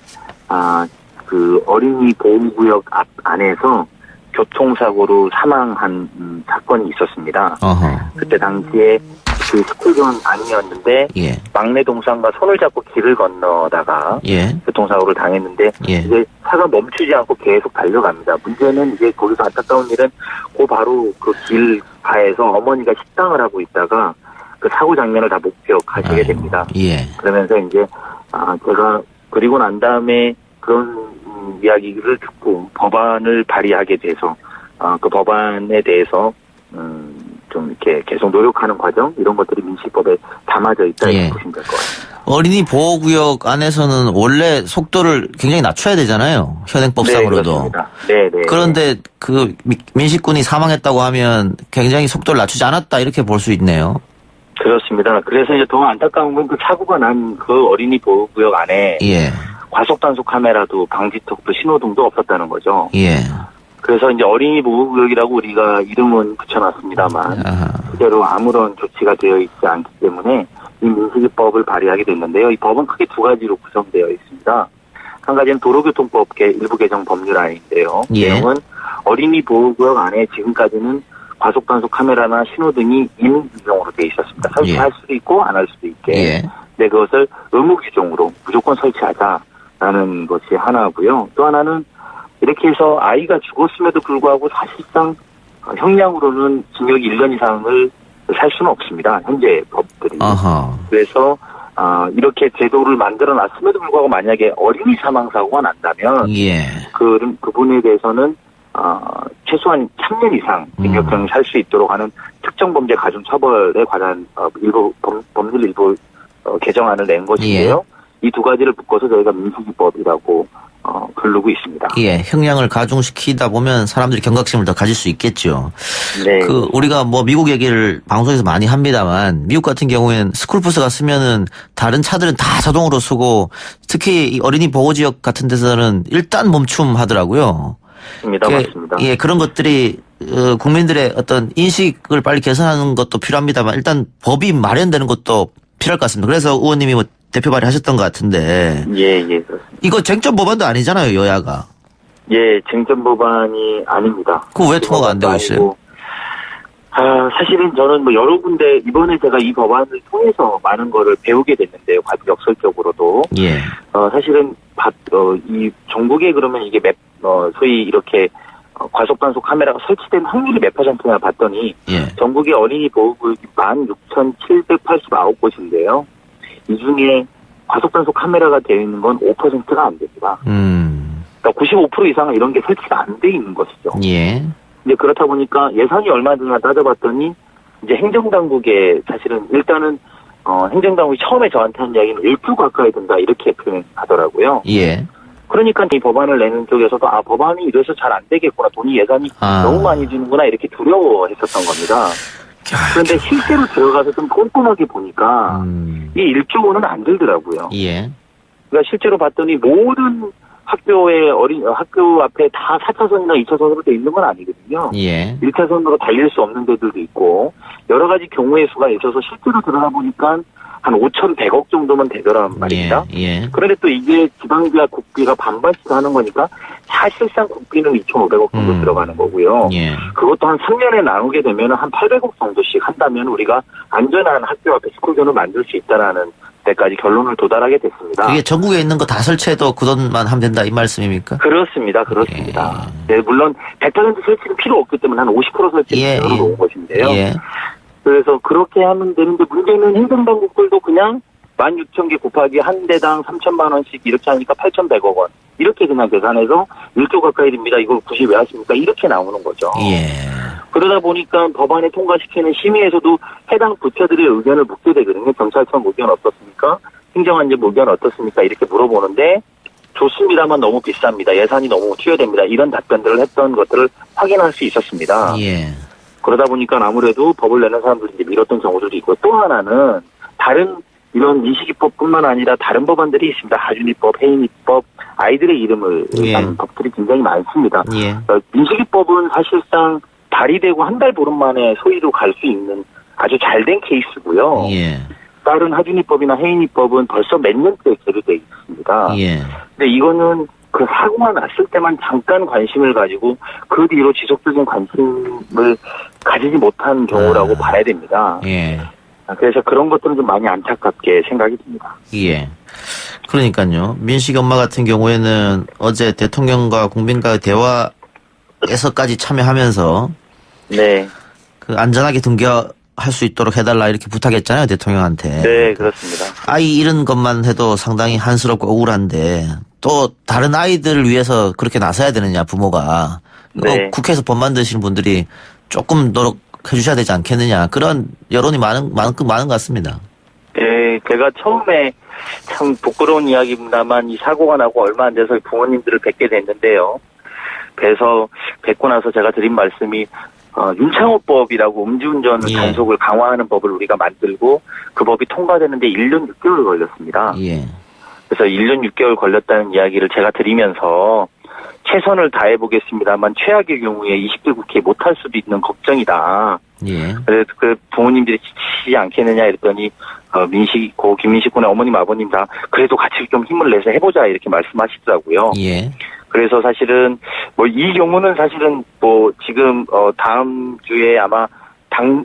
어린이 보호구역 앞 안에서 교통사고로 사망한 사건이 있었습니다. 어허. 그때 당시에 스쿨존 아니었는데, 예. 막내 동생과 손을 잡고 길을 건너다가, 예. 교통사고를 당했는데, 예. 이제 차가 멈추지 않고 계속 달려갑니다. 문제는 이제 거기서 안타까운 일은 바로 그 길가에서 어머니가 식당을 하고 있다가 그 사고 장면을 다 목격하시게 됩니다. 예. 그러면서 이제, 제가 그리고 난 다음에 그런 이야기를 듣고 법안을 발의하게 돼서, 그 법안에 대해서, 좀 이렇게 계속 노력하는 과정 이런 것들이 민식법에 담아져 있다 이렇게 보시면 될 것 같습니다. 어린이 보호구역 안에서는 원래 속도를 굉장히 낮춰야 되잖아요. 현행법상으로도. 네. 그런데 그 민식군이 사망했다고 하면 굉장히 속도를 낮추지 않았다 이렇게 볼 수 있네요. 그렇습니다. 그래서 이제 더 안타까운 건 그 사고가 난 그 어린이 보호구역 안에 예. 과속 단속 카메라도 방지턱도 신호등도 없었다는 거죠. 예. 그래서 이제 어린이 보호구역이라고 우리가 이름은 붙여놨습니다만 그대로 아무런 조치가 되어 있지 않기 때문에 이 민식이법을 발의하게 됐는데요. 이 법은 크게 두 가지로 구성되어 있습니다. 한 가지는 도로교통법 일부 개정 법률안인데요. 예. 내용은 어린이 보호구역 안에 지금까지는 과속 단속 카메라나 신호등이 임의 규정으로 되어 있었습니다. 설치할 수도 있고 안 할 수도 있게. 예. 근데 그것을 의무 규정으로 무조건 설치하자라는 것이 하나고요. 또 하나는 이렇게 해서 아이가 죽었음에도 불구하고 사실상 형량으로는 징역 1년 이상을 살 수는 없습니다. 현재 법들이. 아하. 그래서 이렇게 제도를 만들어놨음에도 불구하고 만약에 어린이 사망사고가 난다면 예. 그분에 대해서는 최소한 3년 이상 징역형을 살 수 있도록 하는 특정범죄 가중처벌에 관한 법률 일부 개정안을 낸 것인데요. 이 두 가지를 묶어서 저희가 민식이법이라고 부르고 있습니다. 예, 형량을 가중시키다 보면 사람들이 경각심을 더 가질 수 있겠죠. 네. 우리가 미국 얘기를 방송에서 많이 합니다만, 미국 같은 경우에는 스쿨버스가 쓰면은 다른 차들은 다 자동으로 쓰고, 특히 이 어린이 보호지역 같은 데서는 일단 멈춤하더라고요. 맞습니다. 예, 그런 것들이, 국민들의 어떤 인식을 빨리 개선하는 것도 필요합니다만, 일단 법이 마련되는 것도 필요할 것 같습니다. 그래서 의원님이 대표 발의하셨던 것 같은데. 예, 그렇습니다. 이거 쟁점 법안도 아니잖아요, 여야가. 예, 쟁점 법안이 아닙니다. 그거 왜 통과가 안 되고 있어요? 사실은 저는 뭐 여러 군데 이번에 제가 이 법안을 통해서 많은 거를 배우게 됐는데요. 역설적으로도. 예. 사실은 이 전국에 그러면 이게 소위 이렇게 과속 단속 카메라가 설치된 확률이 몇 %냐 봤더니 예. 전국의 어린이 보호구역이 16,789곳인데요. 이 중에 과속 단속 카메라가 되어 있는 건 5%가 안 됩니다. 그러니까 95% 이상은 이런 게 설치가 안 돼 있는 것이죠. 예. 이제 그렇다 보니까 예산이 얼마 드나 따져봤더니 이제 행정당국에 사실은 일단은 행정당국이 처음에 저한테 한 이야기는 1조 가까이 든다 이렇게 표현하더라고요. 예. 그러니까 이 법안을 내는 쪽에서도 법안이 이래서 잘 안 되겠구나. 돈이 예산이 너무 많이 주는구나 이렇게 두려워했었던 겁니다. 그런데 실제로 들어가서 좀 꼼꼼하게 보니까 이 1조 원은 안 들더라고요. 예. 그러니까 실제로 봤더니 모든 학교 앞에 다 4차선이나 2차선으로 돼 있는 건 아니거든요. 예. 1차선으로 달릴 수 없는 데들도 있고 여러 가지 경우의 수가 있어서 실제로 들어가 보니까 한 5,100억 정도면 되더란 말입니다. 예. 그런데 또 이게 지방비와 국비가 반반씩 하는 거니까 사실상 국비는 2,500억 정도 들어가는 거고요. 예. 그것도 한 3년에 나누게 되면 한 800억 정도씩 한다면 우리가 안전한 학교 앞에 스쿨존을 만들 수 있다라는 데까지 결론을 도달하게 됐습니다. 그게 전국에 있는 거 다 설치해도 그 돈만 하면 된다 이 말씀입니까? 그렇습니다. 네, 물론 100% 설치는 필요 없기 때문에 한 50% 설치를 놓은 것인데요. 예. 그래서 그렇게 하면 되는데 문제는 행정당국들도 그냥 16,000개 곱하기 한 대당 3,000만 원씩 이렇게 하니까 8,100억 원. 이렇게 그냥 계산해서 1조 가까이 됩니다. 이걸 굳이 왜 하십니까? 이렇게 나오는 거죠. 예. 그러다 보니까 법안에 통과시키는 심의에서도 해당 부처들의 의견을 묻게 되거든요. 경찰청 의견 어떻습니까? 행정안전 의견 어떻습니까? 이렇게 물어보는데 좋습니다만 너무 비쌉니다. 예산이 너무 투여됩니다. 이런 답변들을 했던 것들을 확인할 수 있었습니다. 예. 그러다 보니까 아무래도 법을 내는 사람들이 이제 밀었던 경우들도 있고 또 하나는 다른 이런 민식이법뿐만 아니라 다른 법안들이 있습니다. 하준이법, 해인이법, 아이들의 이름을 딴 법들이 굉장히 많습니다. 예. 민식이법은 사실상 발의되고 한 달 보름 만에 소위로 갈 수 있는 아주 잘된 케이스고요. 예. 다른 하준이법이나 해인이법은 벌써 몇 년째 계류되어 있습니다. 예. 근데 이거는 그 사고가 났을 때만 잠깐 관심을 가지고 그 뒤로 지속적인 관심을 가지지 못한 경우라고 봐야 됩니다. 예. 그래서 그런 것들은 좀 많이 안타깝게 생각이 듭니다. 예. 그러니까요. 민식 엄마 같은 경우에는 어제 대통령과 국민과의 대화에서까지 참여하면서 네. 그 안전하게 등교할 수 있도록 해달라 이렇게 부탁했잖아요. 대통령한테. 네, 그렇습니다. 아이 잃은 것만 해도 상당히 한스럽고 억울한데 또 다른 아이들을 위해서 그렇게 나서야 되느냐 부모가. 네. 국회에서 법 만드시는 분들이 조금 노력해 주셔야 되지 않겠느냐. 그런 여론이 많은 것 같습니다. 네, 제가 처음에 참 부끄러운 이야기입니다만 이 사고가 나고 얼마 안 돼서 부모님들을 뵙게 됐는데요. 그래서 뵙고 나서 제가 드린 말씀이 윤창호법이라고 음주운전 단속을 강화하는 법을 우리가 만들고 그 법이 통과되는데 1년 6개월 걸렸습니다. 예. 그래서 1년 6개월 걸렸다는 이야기를 제가 드리면서 최선을 다해보겠습니다만 최악의 경우에 20대 국회에 못할 수도 있는 걱정이다. 예. 그래서 그 부모님들이 지치지 않겠느냐 했더니 김민식 군의 어머님 아버님 다 그래도 같이 좀 힘을 내서 해보자 이렇게 말씀하시더라고요. 예. 그래서 사실은 뭐 이 경우는 사실은 뭐 지금 다음 주에 아마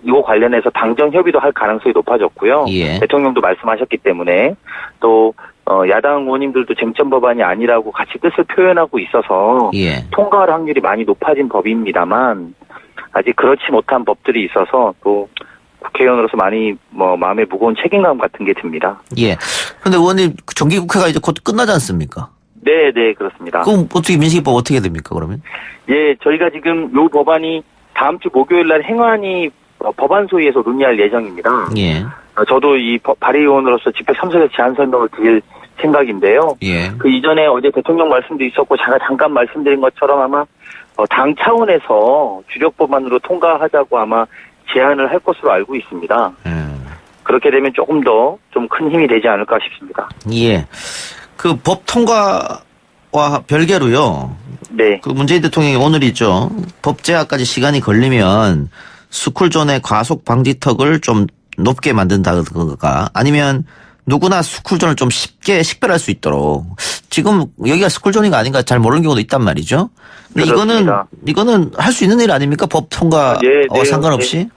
이거 관련해서 당정 협의도 할 가능성이 높아졌고요. 예. 대통령도 말씀하셨기 때문에 또 야당 의원님들도 쟁점 법안이 아니라고 같이 뜻을 표현하고 있어서 예. 통과할 확률이 많이 높아진 법입니다만 아직 그렇지 못한 법들이 있어서 또 국회의원으로서 많이 마음에 무거운 책임감 같은 게 듭니다. 예. 그런데 의원님 정기국회가 이제 곧 끝나지 않습니까? 네, 그렇습니다. 그럼 어떻게 민식이법 어떻게 됩니까 그러면? 예, 저희가 지금 요 법안이 다음 주 목요일 날 행안위 법안 소위에서 논의할 예정입니다. 예. 저도 이 발의의원으로서 직접 참석해서 제안 설명을 드릴 생각인데요. 예. 그 이전에 어제 대통령 말씀도 있었고 제가 잠깐 말씀드린 것처럼 아마 당 차원에서 주력 법안으로 통과하자고 아마 제안을 할 것으로 알고 있습니다. 그렇게 되면 조금 더 좀 큰 힘이 되지 않을까 싶습니다. 예. 그 법 통과와 별개로요. 네. 그 문재인 대통령이 오늘이죠. 법 제화까지 시간이 걸리면 스쿨존의 과속 방지턱을 좀 높게 만든다든가 아니면 누구나 스쿨존을 좀 쉽게 식별할 수 있도록 지금 여기가 스쿨존인가 아닌가 잘 모르는 경우도 있단 말이죠. 근데 이거는 할 수 있는 일 아닙니까? 법 통과 상관없이?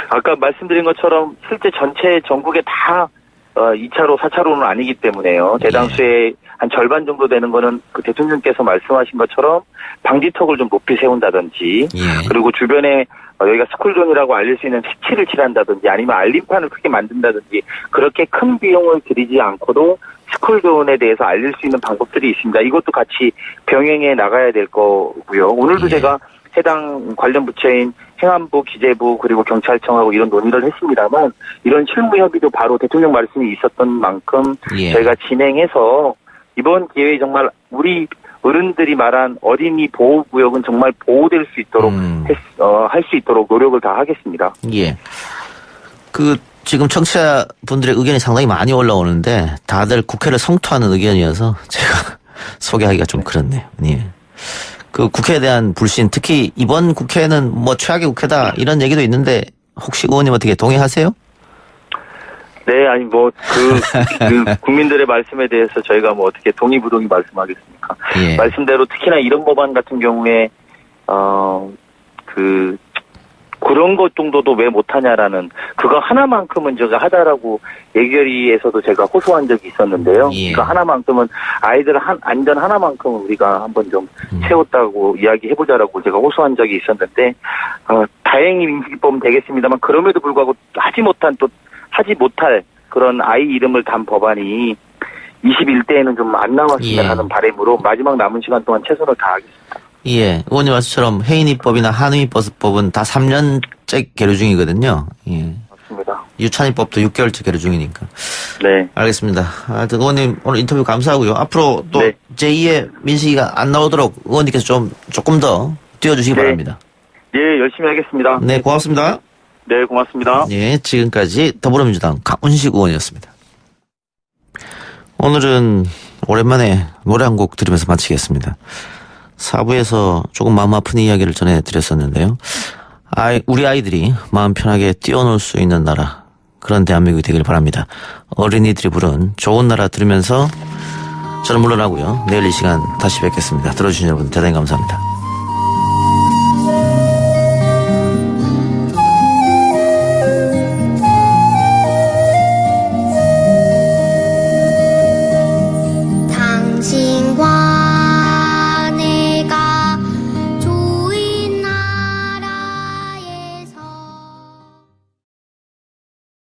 아까 말씀드린 것처럼 실제 전체 전국에 다 2차로, 4차로는 아니기 때문에요. 대다수의 한 절반 정도 되는 거는 그 대통령께서 말씀하신 것처럼 방지턱을 좀 높이 세운다든지 그리고 주변에 여기가 스쿨존이라고 알릴 수 있는 색칠을 칠한다든지 아니면 알림판을 크게 만든다든지 그렇게 큰 비용을 들이지 않고도 스쿨존에 대해서 알릴 수 있는 방법들이 있습니다. 이것도 같이 병행해 나가야 될 거고요. 오늘도 제가 해당 관련 부처인 행안부, 기재부 그리고 경찰청하고 이런 논의를 했습니다만 이런 실무 협의도 바로 대통령 말씀이 있었던 만큼 저희가 진행해서 이번 기회에 정말 우리 어른들이 말한 어린이 보호구역은 정말 보호될 수 있도록 할 수 있도록 노력을 다 하겠습니다. 예. 지금 청취자분들의 의견이 상당히 많이 올라오는데 다들 국회를 성토하는 의견이어서 제가 소개하기가 좀 그렇네요. 예. 그 국회에 대한 불신, 특히 이번 국회는 뭐 최악의 국회다 이런 얘기도 있는데 혹시 의원님 어떻게 동의하세요? 네, 아니 국민들의 말씀에 대해서 저희가 뭐 어떻게 동의부동의 말씀하겠습니까? 말씀대로 특히나 이런 법안 같은 경우에 그런 것 정도도 왜 못하냐라는 그거 하나만큼은 제가 하다라고 예결위에서도 제가 호소한 적이 있었는데요. 그거 하나만큼은 아이들 안전 하나만큼은 우리가 한번 좀 채웠다고 이야기해보자라고 제가 호소한 적이 있었는데 다행히 민식이법은 되겠습니다만 그럼에도 불구하고 하지 못할 그런 아이 이름을 단 법안이 21대에는 좀 안 나왔으면 하는 바람으로 마지막 남은 시간 동안 최선을 다하겠습니다. 예, 의원님 말씀처럼 해인이법이나 한의법은 다 3년째 계류 중이거든요. 예. 맞습니다. 유찬이법도 6개월째 계류 중이니까. 네. 알겠습니다. 하여튼 의원님 오늘 인터뷰 감사하고요. 앞으로 또 제2의 민식이가 안 나오도록 의원님께서 조금 더 뛰어주시기 바랍니다. 예, 열심히 하겠습니다. 네, 고맙습니다. 네, 고맙습니다. 예, 지금까지 더불어민주당 강훈식 의원이었습니다. 오늘은 오랜만에 노래 한 곡 들으면서 마치겠습니다. 4부에서 조금 마음 아픈 이야기를 전해드렸었는데요. 우리 아이들이 마음 편하게 뛰어놀 수 있는 나라, 그런 대한민국이 되길 바랍니다. 어린이들이 부른 좋은 나라 들으면서 저는 물러나고요. 내일 이 시간 다시 뵙겠습니다. 들어주신 여러분 대단히 감사합니다.